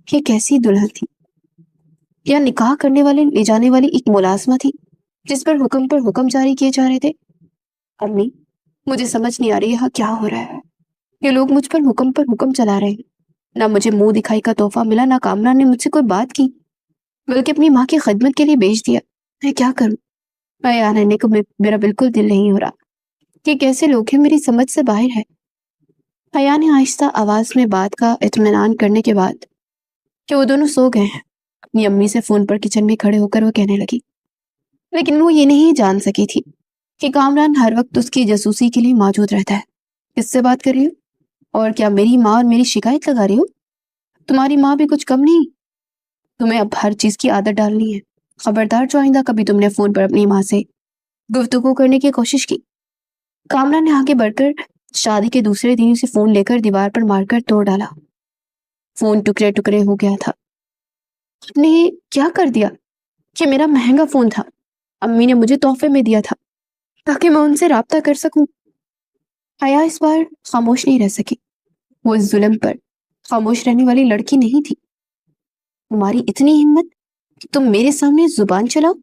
یہ کیسی دلہن تھی، یا نکاح کرنے والے لے جانے والی ایک ملازمہ تھی جس پر حکم جاری کیے جا رہے تھے؟ امی، مجھے سمجھ نہیں آ رہی یہاں کیا ہو رہا ہے، یہ لوگ مجھ پر حکم چلا رہے ہیں، نہ مجھے منہ دکھائی کا تحفہ ملا، نہ کامران نے مجھ سے کوئی بات کی، بلکہ اپنی ماں کی خدمت کے لیے بھیج دیا۔ میں کیا کروں؟ میں یہاں رہنے کو میرا بالکل دل نہیں ہو رہا، یہ کیسے لوگ ہیں، میری سمجھ سے باہر ہے۔ حیا نے آہستہ آواز میں بات کا اطمینان کرنے کے بعد کہ وہ دونوں سو گئے ہیں اپنی امی سے فون پر کچن میں کھڑے ہو کر وہ کہنے لگی، لیکن وہ یہ نہیں جان سکی تھی کہ کامران ہر وقت اس کی جاسوسی کے لیے موجود رہتا ہے۔ کس سے بات کر رہی ہو؟ اور کیا میری ماں اور میری شکایت لگا رہی ہو؟ تمہاری ماں بھی کچھ کم نہیں، تمہیں اب ہر چیز کی عادت ڈالنی ہے، خبردار جو آئندہ کبھی تم نے فون پر اپنی ماں سے گفتگو کرنے کی کوشش کی۔ کامران نے آگے بڑھ کر شادی کے دوسرے دن اسے فون لے کر دیوار پر مار کر توڑ ڈالا۔ فون ٹکڑے ٹکڑے ہو گیا تھا۔ نے کیا کر دیا کہ میرا مہنگا فون تھا، امی نے مجھے تحفے میں دیا تھا تاکہ میں ان سے رابطہ کر سکوں۔ حیا اس بار خاموش نہیں رہ سکی، وہ اس ظلم پر خاموش رہنے والی لڑکی نہیں تھی۔ تمہاری اتنی ہمت کہ تم میرے سامنے زبان چلاؤ؟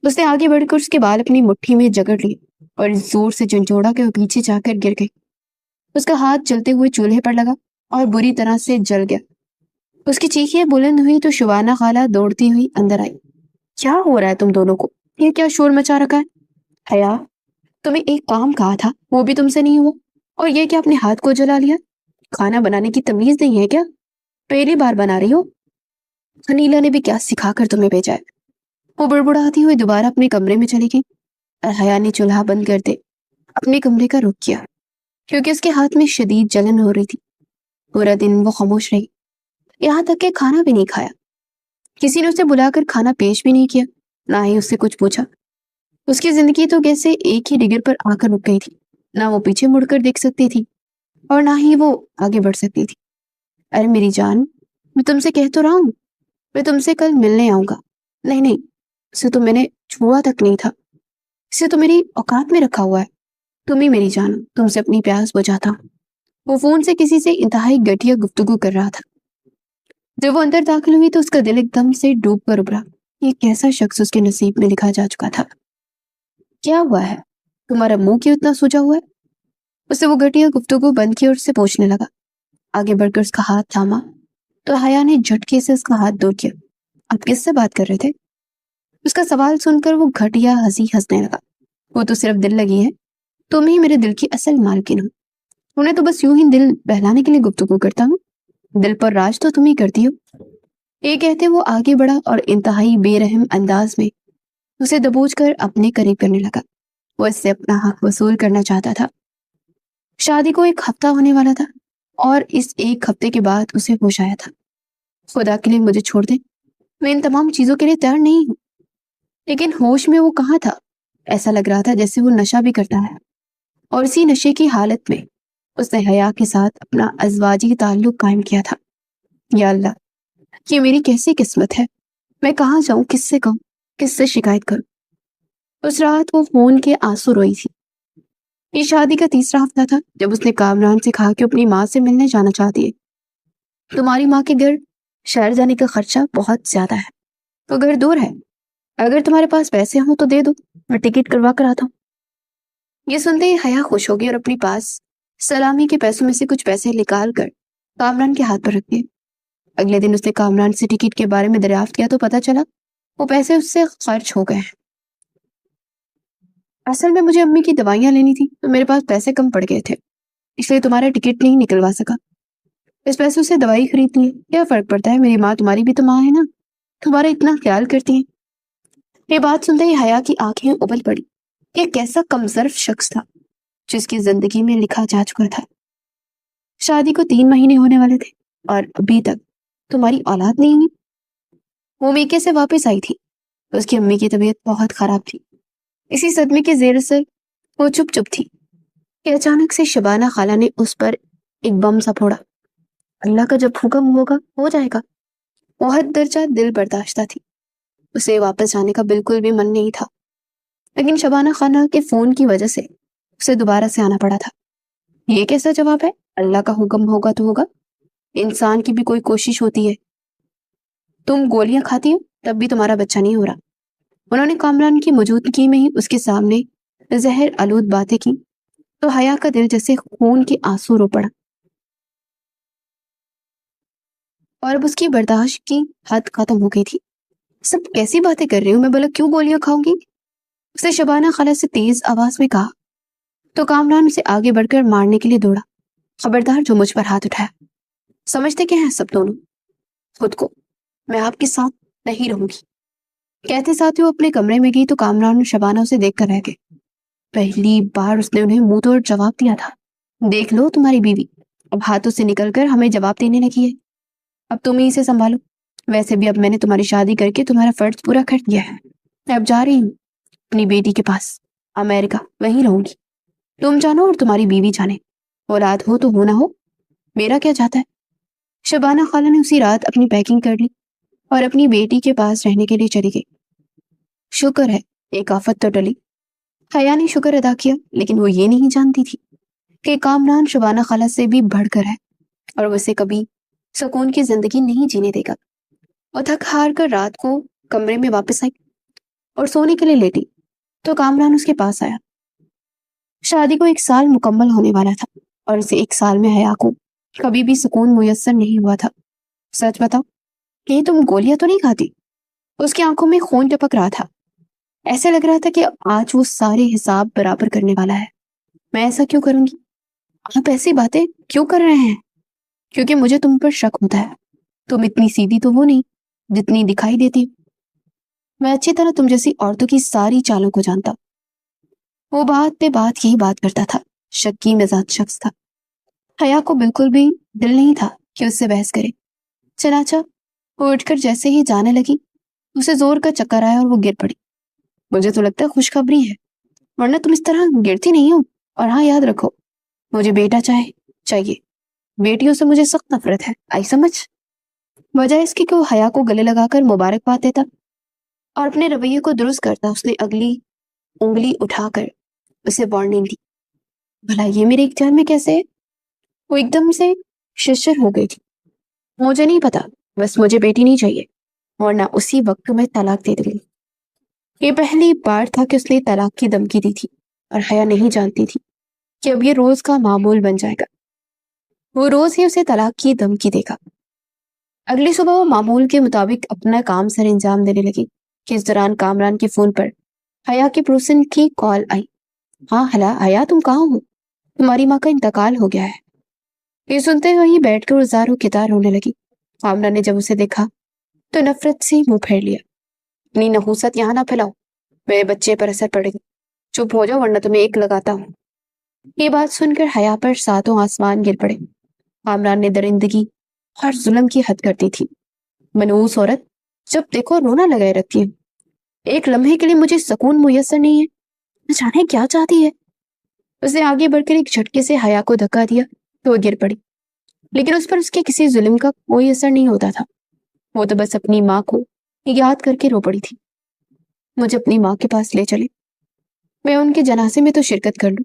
اس نے آگے بڑھ کر اس کے بال اپنی مٹھی میں جگڑ لیے اور زور سے جھنجھوڑا کہ وہ پیچھے جا کر گر گئی۔ اس کا ہاتھ جلتے ہوئے چولہے پر لگا اور بری طرح سے جل گیا۔ اس کی چیخیں بلند ہوئی تو شبانہ خالہ دوڑتی ہوئی اندر آئی۔ کیا ہو رہا ہے تم دونوں کو؟ یہ کیا شور مچا رکھا ہے؟ حیا، تمہیں ایک کام کہا تھا وہ بھی تم سے نہیں ہوا، اور یہ کہ اپنے ہاتھ کو جلا لیا؟ کھانا بنانے کی تمیز نہیں ہے کیا؟ پہلی بار بنا رہی ہو؟ انیلا نے بھی کیا سکھا کر تمہیں بھیجا ہے؟ وہ بڑبڑاتی ہوئی دوبارہ اپنے کمرے میں چلی گئی اور حیا نے چولہا بند کر دے اپنے کمرے کا رخ کیا، کیونکہ اس کے ہاتھ میں شدید جلن ہو رہی تھی۔ پورا دن وہ خاموش رہی، یہاں تک کہ کھانا بھی نہیں کھایا۔ کسی نے اسے بلا کر کھانا پیش بھی نہیں کیا، نہ ہی اس سے کچھ پوچھا۔ اس کی زندگی تو جیسے ایک ہی ڈگر پر آ کر رک گئی تھی، نہ وہ پیچھے مڑ کر دیکھ سکتی تھی اور نہ ہی وہ آگے بڑھ سکتی تھی۔ ارے میری جان، میں تم سے کہہ تو رہا ہوں، میں تم سے کل ملنے آؤں گا۔ نہیں نہیں، اسے تو میں نے چھوا تک نہیں تھا، اسے تو میری اوقات میں رکھا ہوا ہے۔ تم ہی میری جان، تم سے اپنی پیاس بجھاتا ہوں۔ وہ فون سے کسی سے انتہائی گھٹیا گفتگو کر رہا تھا۔ جب وہ اندر داخل ہوئی تو اس کا دل ایک دم سے ڈوب کر ابھرا۔ یہ کیسا شخص اس کے نصیب میں لکھا جا چکا تھا؟ کیا ہوا ہے؟ تمہارا منہ کیوں اتنا سوجا ہوا ہے؟ اسے وہ گھٹیا گفتگو بند کی اور اس سے پوچھنے لگا۔ آگے بڑھ کر اس کا ہاتھ تھاما تو حیا نے جھٹکے سے اس کا ہاتھ دور کیا۔ آپ کس سے بات کر رہے تھے؟ اس کا سوال سن کر وہ گھٹیا ہنسی ہنسنے لگا۔ وہ تو صرف دل لگی ہے، تم ہی میرے دل کی اصل مالکن ہو، انہیں تو بس یوں ہی دل بہلانے کے لیے گفتگو کرتا ہوں، دل پر راج تو تم ہی کرتی ہو۔ یہ کہتے وہ آگے بڑھا اور انتہائی بے رحم انداز میں اسے دبوچ کر اپنے قریب کرنے لگا۔ وہ اس سے اپنا حق وصول کرنا چاہتا تھا۔ شادی کو ایک ہفتہ ہونے والا تھا اور اس ایک ہفتے کے بعد اسے ہوش آیا تھا۔ خدا کے لیے مجھے چھوڑ دیں، میں ان تمام چیزوں کے لیے تیار نہیں ہوں۔ لیکن ہوش میں وہ کہاں تھا؟ ایسا لگ رہا تھا جیسے وہ نشہ بھی کرتا ہے، اور اسی نشے کی حالت میں اس نے حیا کے ساتھ اپنا ازواجی تعلق قائم کیا تھا۔ یا اللہ، یہ میری کیسی قسمت ہے، میں کہاں جاؤں، کس سے کہوں، کس سے شکایت کروں؟ اس رات وہ فون کے آنسو روئی تھی۔ یہ شادی کا تیسرا ہفتہ تھا جب اس نے کامران سے کہا کہ اپنی ماں سے ملنے جانا چاہتی ہے۔ تمہاری ماں کے گھر شہر جانے کا خرچہ بہت زیادہ ہے، تو گھر دور ہے، اگر تمہارے پاس پیسے ہوں تو دے دو، میں ٹکٹ کروا کر آتا ہوں۔ یہ سنتے ہی حیا خوش ہوگی اور اپنی پاس سلامی کے پیسوں میں سے کچھ پیسے نکال کر کامران کے ہاتھ پر رکھ دیے۔ اگلے دن اس نے کامران سے ٹکٹ کے بارے میں دریافت کیا تو پتا چلا وہ پیسے اس سے خرچ ہو گئے ہیں۔ اصل میں مجھے امی کی دوائیاں لینی تھی تو میرے پاس پیسے کم پڑ گئے تھے، اس لیے تمہارا ٹکٹ نہیں نکلوا سکا۔ اس پیسوں سے دوائی خریدنی ہے، کیا فرق پڑتا ہے، میری ماں تمہاری بھی تو ماں ہے نا، تمہارا اتنا خیال کرتی ہیں۔ یہ بات سنتے ہی حیا کی آنکھیں ابل پڑی۔ یہ کیسا کمظرف شخص تھا جس کی زندگی میں لکھا جا چکا تھا۔ شادی کو 3 مہینے ہونے والے تھے اور ابھی تک تمہاری اولاد نہیں ہوئی۔ وہ میکے سے واپس آئی تھی، اس کی امی کی طبیعت بہت خراب تھی۔ اسی صدمے کے زیر اثر وہ چپ چپ تھی کہ اچانک سے شبانہ خالہ نے اس پر ایک بم سا پھوڑا۔ اللہ کا جب حکم ہوگا ہو جائے گا۔ وہ حد درجہ دل برداشتہ تھی، اسے واپس جانے کا بالکل بھی من نہیں تھا، لیکن شبانہ خانہ کے فون کی وجہ سے اسے دوبارہ سے آنا پڑا تھا۔ یہ کیسا جواب ہے، اللہ کا حکم ہوگا تو ہوگا، انسان کی بھی کوئی کوشش ہوتی ہے۔ تم گولیاں کھاتی ہو تب بھی تمہارا بچہ نہیں ہو رہا۔ انہوں نے کامران کی موجودگی میں ہی اس کے سامنے زہر آلود باتیں کی تو حیا کا دل جیسے خون کے آنسو رو پڑا اور اب اس کی برداشت کی حد ختم ہو گئی تھی۔ سب کیسی باتیں کر رہی ہوں میں، بولا کیوں گولیاں کھاؤں گی، اس نے شبانہ خالہ سے تیز آواز میں کہا تو کامران اسے آگے بڑھ کر مارنے کے لیے دوڑا۔ خبردار جو مجھ پر ہاتھ اٹھایا، سمجھتے کیا ہیں سب دونوں خود کو، میں آپ کے ساتھ نہیں رہوں گی۔ کہتے ساتھ وہ اپنے کمرے میں گئی تو کامران اور شبانہ اسے دیکھ کر رہ گئے۔ پہلی بار اس نے انہیں منہ توڑ جواب دیا تھا، دیکھ لو تمہاری بیوی اب ہاتھوں سے نکل کر ہمیں جواب دینے لگی ہے، اب تم ہی اسے سنبھالو۔ ویسے بھی اب میں نے تمہاری شادی کر کے تمہارا فرض پورا کر دیا ہے، میں اب جا رہی ہوں اپنی بیٹی کے پاس امریکہ، وہیں رہوں گی، تم جانو اور تمہاری بیوی جانے، اولاد ہو تو ہو نہ ہو، میرا کیا جاتا ہے۔ شبانہ خالہ نے اسی رات اپنی پیکنگ کر لی اور اپنی بیٹی کے پاس رہنے کے لیے چلی گئی۔ شکر ہے ایک آفت تو ٹلی۔ حیا نے شکر ادا کیا، لیکن وہ یہ نہیں جانتی تھی کہ کامران شبانہ خالہ سے بھی بڑھ کر ہے اور وہ اسے کبھی سکون کی زندگی نہیں جینے دے گا۔ وہ تھک ہار کر رات کو کمرے میں واپس آئی اور سونے کے لیے لیٹی تو کامران اس کے پاس آیا۔ شادی کو 1 سال مکمل ہونے والا تھا اور اسے 1 سال میں حیا کو کبھی بھی سکون میسر نہیں ہوا تھا۔ سچ بتاؤ کہ تم گولیاں تو نہیں کھاتی؟ اس کی آنکھوں میں خون ٹپک رہا تھا، ایسے لگ رہا تھا کہ آج وہ سارے حساب برابر کرنے والا ہے۔ میں ایسا کیوں کروں گی، آپ ایسی باتیں کیوں کر رہے ہیں؟ کیونکہ مجھے تم پر شک ہوتا ہے، تم اتنی سیدھی تو وہ نہیں جتنی دکھائی دیتی۔ میں اچھی طرح تم جیسی عورتوں کی ساری چالوں کو جانتا ہوں۔ وہ بات پہ بات یہی بات کرتا تھا، شکی مزاج شخص تھا۔ حیا کو بالکل بھی دل نہیں تھا کہ اس سے بحث کرے، چنانچہ وہ اٹھ کر جیسے ہی جانے لگی اسے زور کا چکر آیا اور وہ گر پڑی۔ مجھے تو لگتا ہے خوشخبری ہے، ورنہ تم اس طرح گرتی نہیں ہو، اور ہاں یاد رکھو مجھے بیٹا چاہیے، بیٹیوں سے مجھے سخت نفرت ہے، آئی سمجھ؟ وجہ اس کی کہ وہ حیا کو گلے لگا کر مبارکباد دیتا اور اپنے رویے کو درست کرتا اس نے اگلی انگلی اٹھا کر اسے وارننگ دی۔ بھلا یہ میرے اختیار میں کیسے ہے؟ وہ ایک دم سے ششر ہو گئی تھی۔ مجھے نہیں پتا، بس مجھے بیٹی نہیں چاہیے، ورنہ اسی وقت میں طلاق دے دوں گی۔ یہ پہلی بار تھا کہ اس نے طلاق کی دھمکی دی تھی اور حیا نہیں جانتی تھی کہ اب یہ روز کا معمول بن جائے گا، وہ روز ہی اسے طلاق کی دھمکی دے گا۔ اگلی صبح وہ معمول کے مطابق اپنا کام سر انجام دینے لگی کہ اس دوران کامران کے فون پر حیا کے پڑوسن کی کال آئی۔ ہاں حیا تم کہاں ہو، تمہاری ماں کا انتقال ہو گیا ہے۔ یہ سنتے ہوئے ہی بیٹھ کر زار و کتار رونے لگی۔ کامران نے جب اسے دیکھا تو نفرت سے منہ پھیر لیا۔ اپنی نحوست یہاں نہ پھیلاؤ، میرے بچے پر اثر پڑے گا، چپ ہو جاؤ ورنہ تمہیں ایک لگاتا ہوں۔ یہ بات سن کر حیا پر ساتوں آسمان گر پڑے۔ کامران نے درندگی اور ظلم کی حد کر دی تھی۔ منحوس عورت، جب دیکھو رونا لگائے رکھتی ہے، ایک لمحے کے لیے مجھے سکون میسر نہیں ہے، نہ جانے کیا چاہتی ہے۔ اس نے آگے بڑھ کر ایک جھٹکے سے حیا کو دھکا دیا تو وہ گر پڑی، لیکن اس پر اس کے کسی ظلم کا کوئی اثر نہیں ہوتا تھا۔ وہ تو بس اپنی ماں کو یاد کر کے رو پڑی تھی۔ مجھے اپنی ماں کے پاس لے چلے، میں ان کے جنازے میں تو شرکت کر لوں،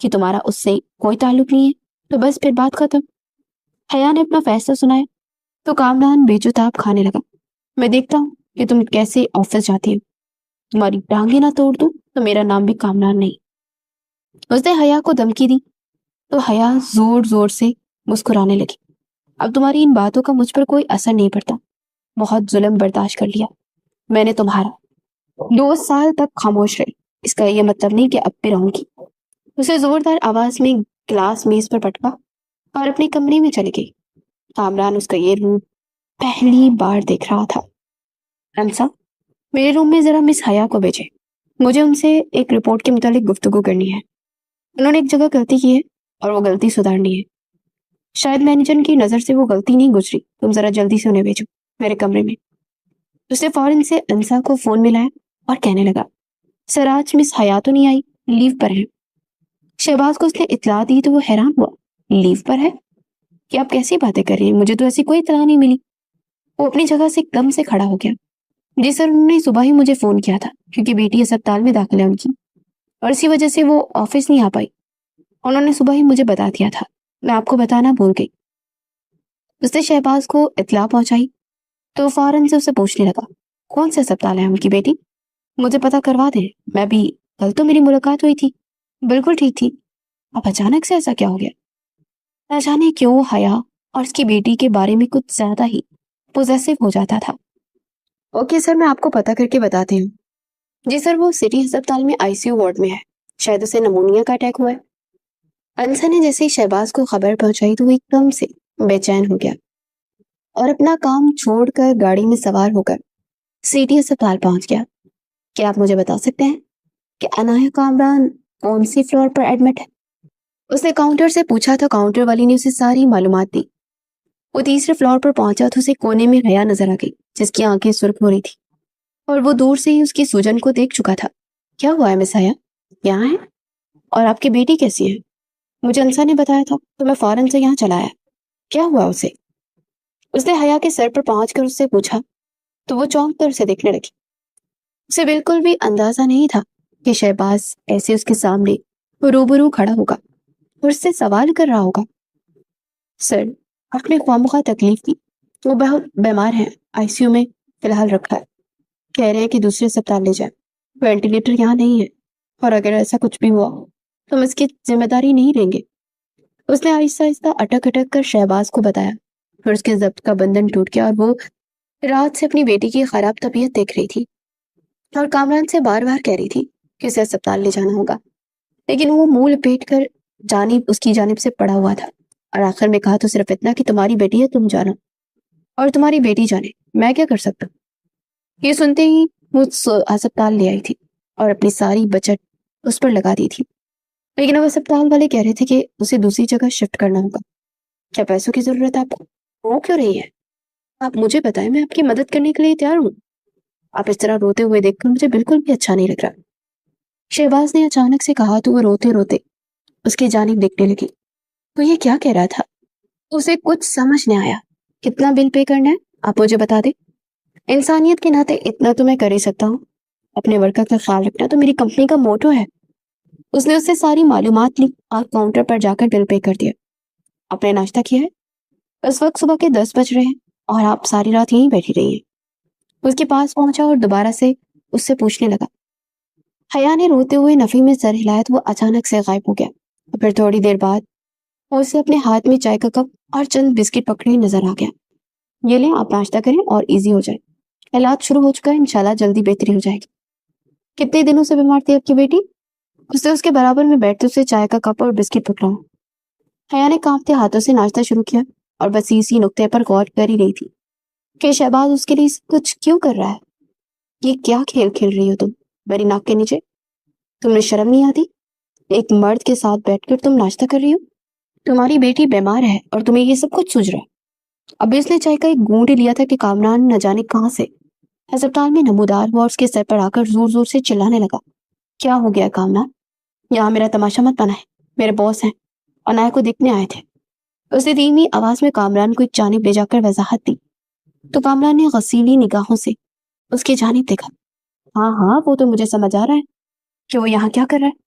کہ تمہارا اس سے کوئی تعلق نہیں ہے تو بس پھر بات ختم۔ حیا نے اپنا فیصلہ سنایا تو کامران بے چتاب کھانے لگا۔ میں دیکھتا ہوں کہ تم کیسے آفس جاتی ہو، تمہاری ٹانگیں نہ توڑ دوں تو میرا نام بھی کامران نہیں۔ اس نے حیا کو دھمکی دی تو حیا زور زور سے مسکرانے لگی۔ اب تمہاری ان باتوں کا مجھ پر کوئی اثر نہیں پڑتا، بہت ظلم برداشت کر لیا میں نے تمہارا، 2 سال تک خاموش رہی، اس کا یہ مطلب نہیں کہ اب بھی رہوں گی۔ اسے زوردار آواز میں گلاس میز پر پٹکا اور اپنے کمرے میں چلی گئی۔ کامران اس کا یہ روپ پہلی بار دیکھ رہا تھا۔ انسا، میرے روم میں ذرا مس حیا کو بھیجے، مجھے ان سے ایک رپورٹ کے متعلق گفتگو کرنی ہے۔ انہوں نے ایک جگہ غلطی کی ہے اور وہ غلطی سدھارنی ہے، شاید مینیجر کی نظر سے وہ غلطی نہیں گزری، تم ذرا جلدی سے انہیں بھیجو میرے کمرے میں۔ اس نے فوراً سے انسا کو فون ملایا اور کہنے لگا، سر آج مس حیا تو نہیں آئی، لیو پر ہے۔ شہباز کو اس نے اطلاع دی تو وہ حیران ہوا، لیو پر ہے؟ کہ آپ کیسی باتیں کر رہی ہیں، مجھے تو ایسی کوئی اطلاع نہیں ملی۔ وہ اپنی جگہ سے دم سے کھڑا ہو گیا۔ جی سر، انہوں نے صبح ہی مجھے فون کیا تھا کیونکہ بیٹی اسپتال میں داخل ہے ان کی، اور اسی وجہ سے وہ آفس نہیں آ پائی۔ انہوں نے صبح ہی مجھے بتا دیا تھا، میں آپ کو بتانا بھول گئی۔ اس نے شہباز کو اطلاع پہنچائی تو فوراً سے اسے پوچھنے لگا، کون سے اسپتال ہے ان کی بیٹی؟ مجھے پتا کروا دیں، میں بھی کل تو میری ملاقات ہوئی تھی، بالکل ٹھیک تھی، اب اچانک سے ایسا کیا ہو گیا؟ نہ جانے کیوں حیا اور اس کی بیٹی کے بارے میں کچھ زیادہ ہی پوزیسو ہو جاتا تھا۔ اوکے سر، میں آپ کو پتا کر کے بتاتی ہوں۔ جی سر، وہ سٹی ہسپتال میں ICU وارڈ میں ہے، شاید اسے نمونیا کا اٹیک ہوا ہے۔ انسا نے جیسے ہی شہباز کو خبر پہنچائی تو وہ ایک دم سے بے چین ہو گیا اور اپنا کام چھوڑ کر گاڑی میں سوار ہو کر سٹی ہسپتال پہنچ گیا۔ کیا آپ مجھے بتا سکتے ہیں کہ عنایہ کامران کون سی فلور پر ایڈمٹ ہے؟ اس نے کاؤنٹر سے پوچھا تو کاؤنٹر والی نے اسے ساری معلومات دی۔ وہ تیسرے فلور پر پہنچا تو اسے کونے میں حیا نظر آ گئی جس کی آنکھیں سرخ ہو رہی تھی اور وہ دور سے ہی اس کی سوجن کو دیکھ چکا تھا۔ کیا ہوا ہے مس حیا، یہاں ہے؟ اور آپ کی بیٹی کیسی ہے؟ مجھے انسا نے بتایا تھا تو میں فوراً سے یہاں چلا آیا۔ کیا ہوا اسے؟ اس نے حیا کے سر پر پہنچ کر اس سے پوچھا تو وہ چونک کر اسے دیکھنے لگی۔ اسے بالکل بھی اندازہ نہیں تھا کہ شہباز ایسے اس کے سامنے روبرو کھڑا ہوگا اور اس سے سوال کر رہا ہوگا۔ سر، آپ نے خواہ تکلیف دی، وہ بہت بیمار ہیں، ICU میں فی الحال رکھا ہے، کہہ رہے ہیں کہ دوسرے اسپتال لے جائیں، وینٹیلیٹر یہاں نہیں ہے، اور اگر ایسا کچھ بھی ہوا تو ہم اس کی ذمہ داری نہیں لیں گے۔ اس نے آہستہ آہستہ اٹک اٹک کر شہباز کو بتایا، پھر اس کے ضبط کا بندھن ٹوٹ گیا اور وہ رات سے اپنی بیٹی کی خراب طبیعت دیکھ رہی تھی اور کامران سے بار بار کہہ رہی تھی کہ اسے اسپتال لے جانا ہوگا، لیکن وہ منہ لپیٹ کر اس کی جانب سے پڑا ہوا تھا اور آخر میں کہا تو صرف اتنا کہ تمہاری بیٹی ہے، تم جانا اور تمہاری بیٹی جانے، میں کیا کر سکتا ہوں۔ یہ سنتے ہی وہ اسپتال لے آئی تھی اور اپنی ساری بچت اس پر لگا دی تھی، لیکن اب اسپتال والے کہہ رہے تھے کہ اسے دوسری جگہ شفٹ کرنا ہوگا۔ کیا پیسوں کی ضرورت ہے آپ کو؟ وہ کیوں رہی ہے؟ آپ مجھے بتائیں، میں آپ کی مدد کرنے کے لیے تیار ہوں۔ آپ اس طرح روتے ہوئے دیکھ کر مجھے بالکل بھی اچھا نہیں لگ رہا، شہباز نے اچانک سے کہا تو وہ روتے روتے اس کی جانب دیکھنے لگی۔ تو یہ کیا کہہ رہا تھا؟ اسے کچھ سمجھ نہیں آیا۔ کتنا بل پے کرنا ہے آپ مجھے بتا دیں، انسانیت کے ناطے اتنا تو میں کر ہی سکتا ہوں، اپنے ورکر کا خیال رکھنا تو میری کمپنی کا موٹو ہے۔ اس نے اس سے ساری معلومات لی اور کاؤنٹر پر جا کر بل پے کر دیا۔ آپ نے ناشتہ کیا ہے؟ اس وقت صبح کے 10 بج رہے ہیں اور آپ ساری رات یہیں بیٹھی رہی ہیں۔ اس کے پاس پہنچا اور دوبارہ سے اس سے پوچھنے لگا۔ حیا نے روتے ہوئے نفی میں سر ہلایا تو وہ اچانک سے غائب ہو گیا اور پھر تھوڑی دیر بعد اسے اپنے ہاتھ میں چائے کا کپ اور چند بسکٹ پکڑے نظر آ گیا۔ یہ لیں، آپ ناشتہ کریں اور ایزی ہو جائے، علاج شروع ہو چکا ہے، انشاءاللہ جلدی بہتری ہو جائے گی۔ کتنے دنوں سے بیمار تھی آپ کی بیٹی؟ اس نے اس کے برابر میں بیٹھتے اسے چائے کا کپ اور بسکٹ پکڑا۔ حیا نے کانپتے ہاتھوں سے ناشتہ شروع کیا اور بس اسی نقطے پر غور کر ہی رہی تھی کہ شہباز اس کے لیے کچھ کیوں کر رہا ہے۔ یہ کیا کھیل کھیل رہی ہو تم میری ناک کے نیچے؟ تمہیں شرم نہیں آتی؟ ایک مرد کے ساتھ بیٹھ کر تم ناشتہ کر رہی ہو، تمہاری بیٹی بیمار ہے اور تمہیں یہ سب کچھ سوچ رہا ہے۔ ابھی اس نے چائے کا ایک گھونٹ لیا تھا کہ کامران نہ جانے کہاں سے اسپتال میں نمودار ہوا اور اس کے سر پر آ کر زور زور سے چلانے لگا۔ کیا ہو گیا کامران؟ یہاں میرا تماشا مت بنائے، میرے باس ہیں، عنایہ کو دیکھنے آئے تھے۔ اس نے دھیمی آواز میں کامران کو ایک جانب لے جا کر وضاحت دی تو کامران نے غسیلی نگاہوں سے اس کی جانب دیکھا۔ ہاں ہاں، وہ تو مجھے سمجھ آ رہا ہے کہ وہ یہاں کیا کر رہا ہے۔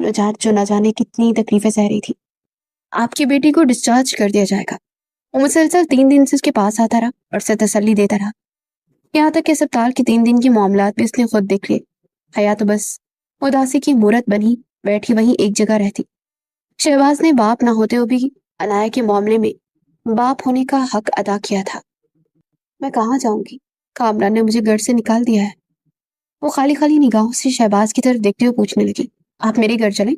جو نہ جانے کتنی تکلیفیں سہ رہی تھی۔ آپ کی بیٹی کو ڈسچارج کر دیا جائے گا۔ وہ مسلسل 3 دن سے اس کے پاس آتا رہا اور اسے تسلی دیتا رہا، یہاں تک کہ اسپتال کے 3 دن کے معاملات بھی اس نے خود دیکھ لیے۔ حیا تو بس اداسی کی مورت بنی بیٹھی وہیں ایک جگہ رہتی۔ شہباز نے باپ نہ ہوتے ہوئے بھی عنایا کے معاملے میں باپ ہونے کا حق ادا کیا تھا۔ میں کہاں جاؤں گی؟ کامران نے مجھے گھر سے نکال دیا ہے۔ وہ خالی خالی نگاہوں سے شہباز کی طرف دیکھتے ہوئے پوچھنے لگی، آپ میرے گھر چلیں،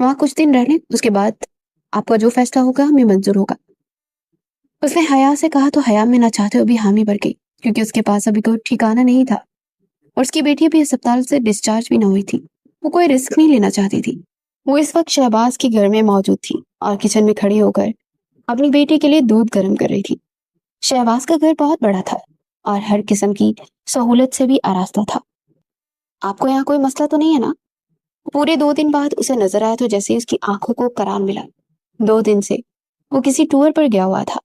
وہاں کچھ دن رہ لیں، اس کے بعد آپ کا جو فیصلہ ہوگا ہمیں منظور ہوگا۔ اس نے حیا سے کہا تو حیا میں نہ چاہتے ہوئے بھی حامی بھر گئی، کیونکہ اس کے پاس ابھی کوئی ٹھکانہ نہیں تھا اور اس کی بیٹی ابھی اسپتال سے ڈسچارج بھی نہ ہوئی تھی۔ وہ کوئی رسک نہیں لینا چاہتی تھی۔ وہ اس وقت شہباز کے گھر میں موجود تھی اور کچن میں کھڑی ہو کر اپنی بیٹی کے لیے دودھ گرم کر رہی تھی۔ شہباز کا گھر بہت بڑا تھا اور ہر قسم کی سہولت سے بھی آراستہ تھا۔ آپ کو یہاں کوئی مسئلہ تو نہیں ہے نا؟ پورے 2 دن بعد اسے نظر آیا تو جیسے اس کی آنکھوں کو قرار ملا۔ 2 دن سے وہ کسی ٹور پر گیا ہوا تھا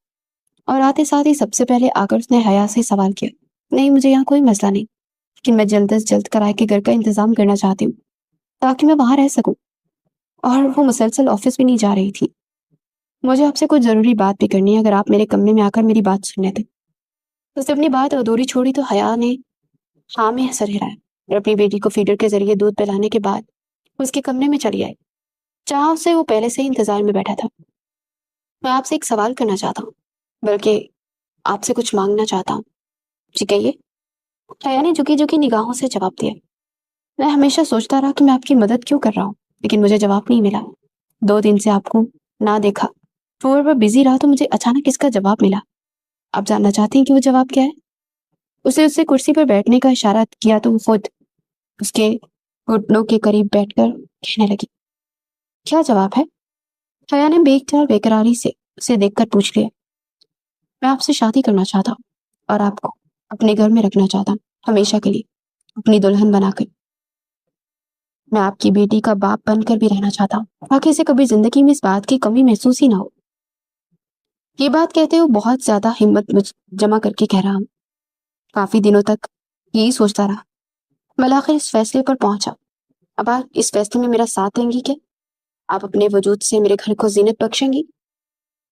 اور آتے ساتھ ہی سب سے پہلے آ کر اس نے حیا سے سوال کیا، نہیں مجھے یہاں کوئی مسئلہ نہیں، لیکن میں جلد از جلد کرائے کے گھر کا انتظام کرنا چاہتی ہوں تاکہ میں وہاں رہ سکوں، اور وہ مسلسل آفس بھی نہیں جا رہی تھی۔ مجھے آپ سے کچھ ضروری بات بھی کرنی ہے، اگر آپ میرے کمرے میں آ کر میری بات سننے تھے۔ اس نے اپنی بات ادھوری چھوڑی تو حیا نے ہاں میں سر ہلایا اور اپنی بیٹی کو فیڈر کے ذریعے دودھ پلانے کے بعد اس کے کمرے میں چلی آئی، جہاں سے وہ پہلے سے ہی انتظار میں بیٹھا تھا۔ میں آپ سے ایک سوال کرنا چاہتا ہوں، بلکہ آپ سے کچھ مانگنا چاہتا ہوں۔ جی کہیے، حیا نے جھکی جھکی نگاہوں سے جواب دیا۔ میں ہمیشہ سوچتا رہا کہ میں آپ کی مدد کیوں کر رہا ہوں، لیکن مجھے جواب نہیں ملا۔ 2 دن سے آپ کو نہ دیکھا، ٹور پر بزی رہا تو مجھے اچانک اس کا جواب ملا۔ آپ جاننا چاہتے ہیں کہ وہ جواب کیا ہے؟ اس سے کرسی پر بیٹھنے کا اشارہ کیا تو وہ خود اس کے گھٹنوں کے قریب بیٹھ کر کہنے لگی، کیا جواب ہے؟ حیا نے بے اختیار بے قراری سے اسے دیکھ کر پوچھ لیا۔ میں آپ سے شادی کرنا چاہتا ہوں اور آپ کو اپنے گھر میں رکھنا چاہتا ہوں، ہمیشہ کے لیے اپنی دلہن بنا کر۔ میں آپ کی بیٹی کا باپ بن کر بھی رہنا چاہتا ہوں تاکہ اسے کبھی زندگی میں اس بات کی کمی محسوس ہی نہ ہو۔ یہ بات کہتے ہوئے بہت زیادہ ہمت جمع کر کے کہہ رہا ہوں۔ کافی دنوں تک یہی سوچتا رہا، بالآخر اس فیصلے پر پہنچا۔ اب آپ اس فیصلے میں میرا ساتھ دیں گی کیا؟ آپ اپنے وجود سے میرے گھر کو زینت بخشیں گی؟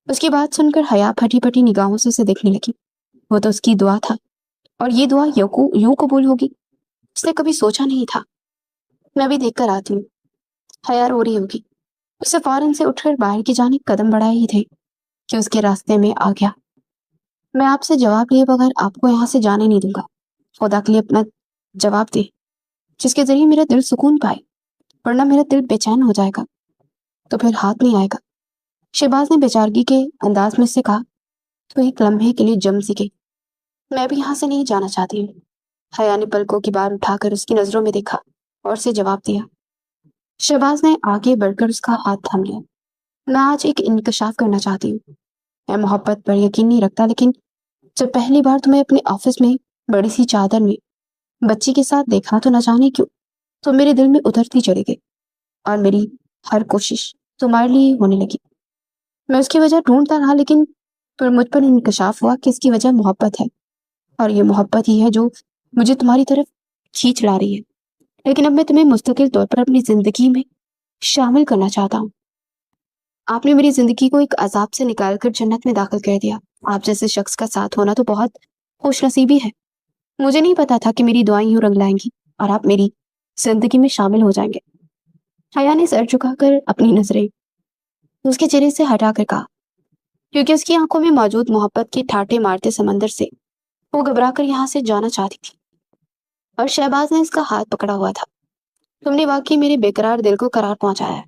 اس کی بات سن کر حیا پھٹی پھٹی نگاہوں سے اسے دیکھنے لگی۔ وہ تو اس کی دعا تھا اور یہ دعا یوں قبول ہوگی، اس نے کبھی سوچا نہیں تھا۔ میں بھی دیکھ کر آتی ہوں۔ حیا رو رہی ہوگی۔ اسے فوراً سے اٹھ کر باہر کی جانب قدم بڑھائے ہی تھے کہ اس کے راستے میں آ گیا۔ میں آپ سے جواب لیے بغیر آپ کو یہاں سے جانے نہیں دوں گا۔ خدا کے لیے اپنا جواب دے جس کے ذریعے میرا دل سکون پائے، ورنہ میرا دل بے چین ہو جائے گا تو پھر ہاتھ نہیں آئے گا۔ شہباز نے بیچارگی کے انداز میں سے کہا تو ایک لمحے کے لیے جم سی گئی۔ میں بھی یہاں سے نہیں جانا چاہتی ہوں۔ حیا نے پلکوں کی بار اٹھا کر اس کی نظروں میں دیکھا اور اسے جواب دیا۔ شہباز نے آگے بڑھ کر اس کا ہاتھ تھام لیا۔ میں آج ایک انکشاف کرنا چاہتی ہوں۔ میں محبت پر یقین نہیں رکھتا، لیکن جب پہلی بار تمہیں اپنے آفس میں بڑی سی چادر میں بچی کے ساتھ دیکھا تو نہ جانے کیوں تو میرے دل میں اترتی چلی گئی اور میری ہر کوشش تمہارے لیے ہونے لگی۔ میں اس کی وجہ ڈھونڈتا رہا، لیکن پھر مجھ پر انکشاف ہوا کہ اس کی وجہ محبت ہے، اور یہ محبت ہی ہے جو مجھے تمہاری طرف کھینچ لا رہی ہے۔ لیکن اب میں تمہیں مستقل طور پر اپنی زندگی میں شامل کرنا چاہتا ہوں۔ آپ نے میری زندگی کو ایک عذاب سے نکال کر جنت میں داخل کر دیا۔ آپ جیسے شخص کا ساتھ ہونا تو بہت خوش نصیبی ہے۔ مجھے نہیں پتا تھا کہ میری دعائیں یوں رنگ لائیں گی اور آپ میری زندگی میں شامل ہو جائیں گے۔ حیا نے سر جھکا کر اپنی نظریں اس کے چہرے سے ہٹا کر کہا، کیونکہ اس کی آنکھوں میں موجود محبت کے ٹھاٹے مارتے سمندر سے وہ گھبرا کر یہاں سے جانا چاہتی تھی، اور شہباز نے اس کا ہاتھ پکڑا ہوا تھا۔ تم نے واقعی میرے بے قرار دل کو قرار پہنچایا ہے،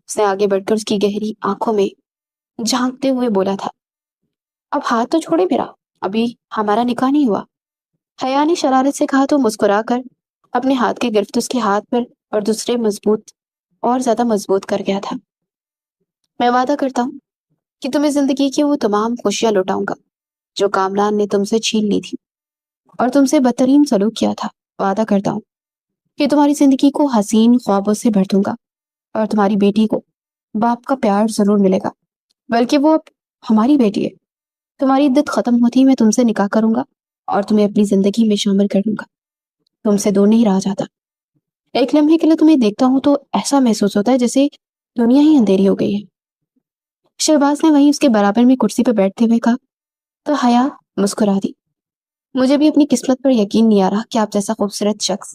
اس نے آگے بڑھ کر اس کی گہری آنکھوں میں جھانکتے ہوئے بولا تھا۔ اب ہاتھ تو چھوڑے میرا، ابھی ہمارا نکاح نہیں ہوا۔ حیا نے شرارت سے کہا تو مسکرا کر اپنے ہاتھ کی گرفت اس کے ہاتھ پر اور دوسرے اور زیادہ مضبوط کر گیا تھا۔ میں وعدہ کرتا ہوں کہ تمہیں زندگی کی وہ تمام خوشیاں لوٹاؤں گا جو کامران نے تم سے چھین لی تھی اور تم سے بدترین سلوک کیا تھا۔ وعدہ کرتا ہوں کہ تمہاری زندگی کو حسین خوابوں سے بھر دوں گا اور تمہاری بیٹی کو باپ کا پیار ضرور ملے گا، بلکہ وہ اب ہماری بیٹی ہے۔ تمہاری عدت ختم ہوتی میں تم سے نکاح کروں گا اور تمہیں اپنی زندگی میں شامل کر لوں گا۔ تم سے دور نہیں رہا جاتا۔ ایک لمحے کے لیے تمہیں دیکھتا ہوں تو ایسا محسوس ہوتا ہے جیسے دنیا ہی اندھیری ہو گئی ہے۔ شہباز نے وہیں اس کے برابر میں کرسی پہ بیٹھتے ہوئے کہا تو حیا مسکرا دی۔ مجھے بھی اپنی قسمت پر یقین نہیں آ رہا کہ آپ جیسا خوبصورت شخص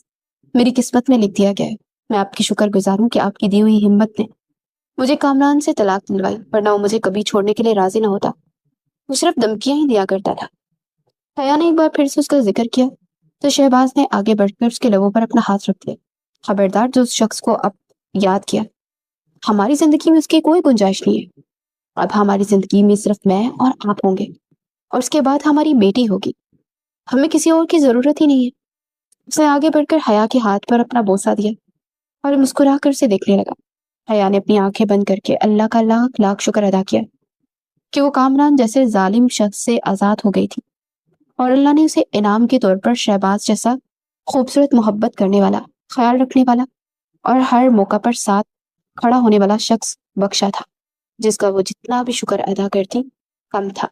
میری قسمت میں لکھ دیا گیا ہے۔ میں آپ کی شکر گزار ہوں کہ آپ کی دی ہوئی ہمت نے مجھے کامران سے طلاق دلوائی، ورنہ وہ مجھے کبھی چھوڑنے کے لیے راضی نہ ہوتا، وہ صرف دھمکیاں ہی دیا کرتا تھا۔ حیا نے ایک بار پھر سے اس کا ذکر کیا تو شہباز نے آگے بڑھ کر اس کے لبوں پر اپنا ہاتھ رکھ دیا۔ خبردار جو اس شخص کو اب یاد کیا، ہماری زندگی میں اس کی کوئی گنجائش نہیں ہے۔ اب ہماری زندگی میں صرف میں اور آپ ہوں گے، اور اس کے بعد ہماری بیٹی ہوگی۔ ہمیں کسی اور کی ضرورت ہی نہیں ہے۔ اس نے آگے بڑھ کر حیا کے ہاتھ پر اپنا بوسہ دیا اور مسکرا کر اسے دیکھنے لگا۔ حیا نے اپنی آنکھیں بند کر کے اللہ کا لاکھ لاکھ شکر ادا کیا کہ وہ کامران جیسے ظالم شخص سے آزاد ہو گئی تھی، اور اللہ نے اسے انعام کے طور پر شہباز جیسا خوبصورت، محبت کرنے والا، خیال رکھنے والا اور ہر موقع پر ساتھ کھڑا ہونے والا شخص بخشا تھا، جس کا وہ جتنا بھی شکر ادا کرتی کم تھا۔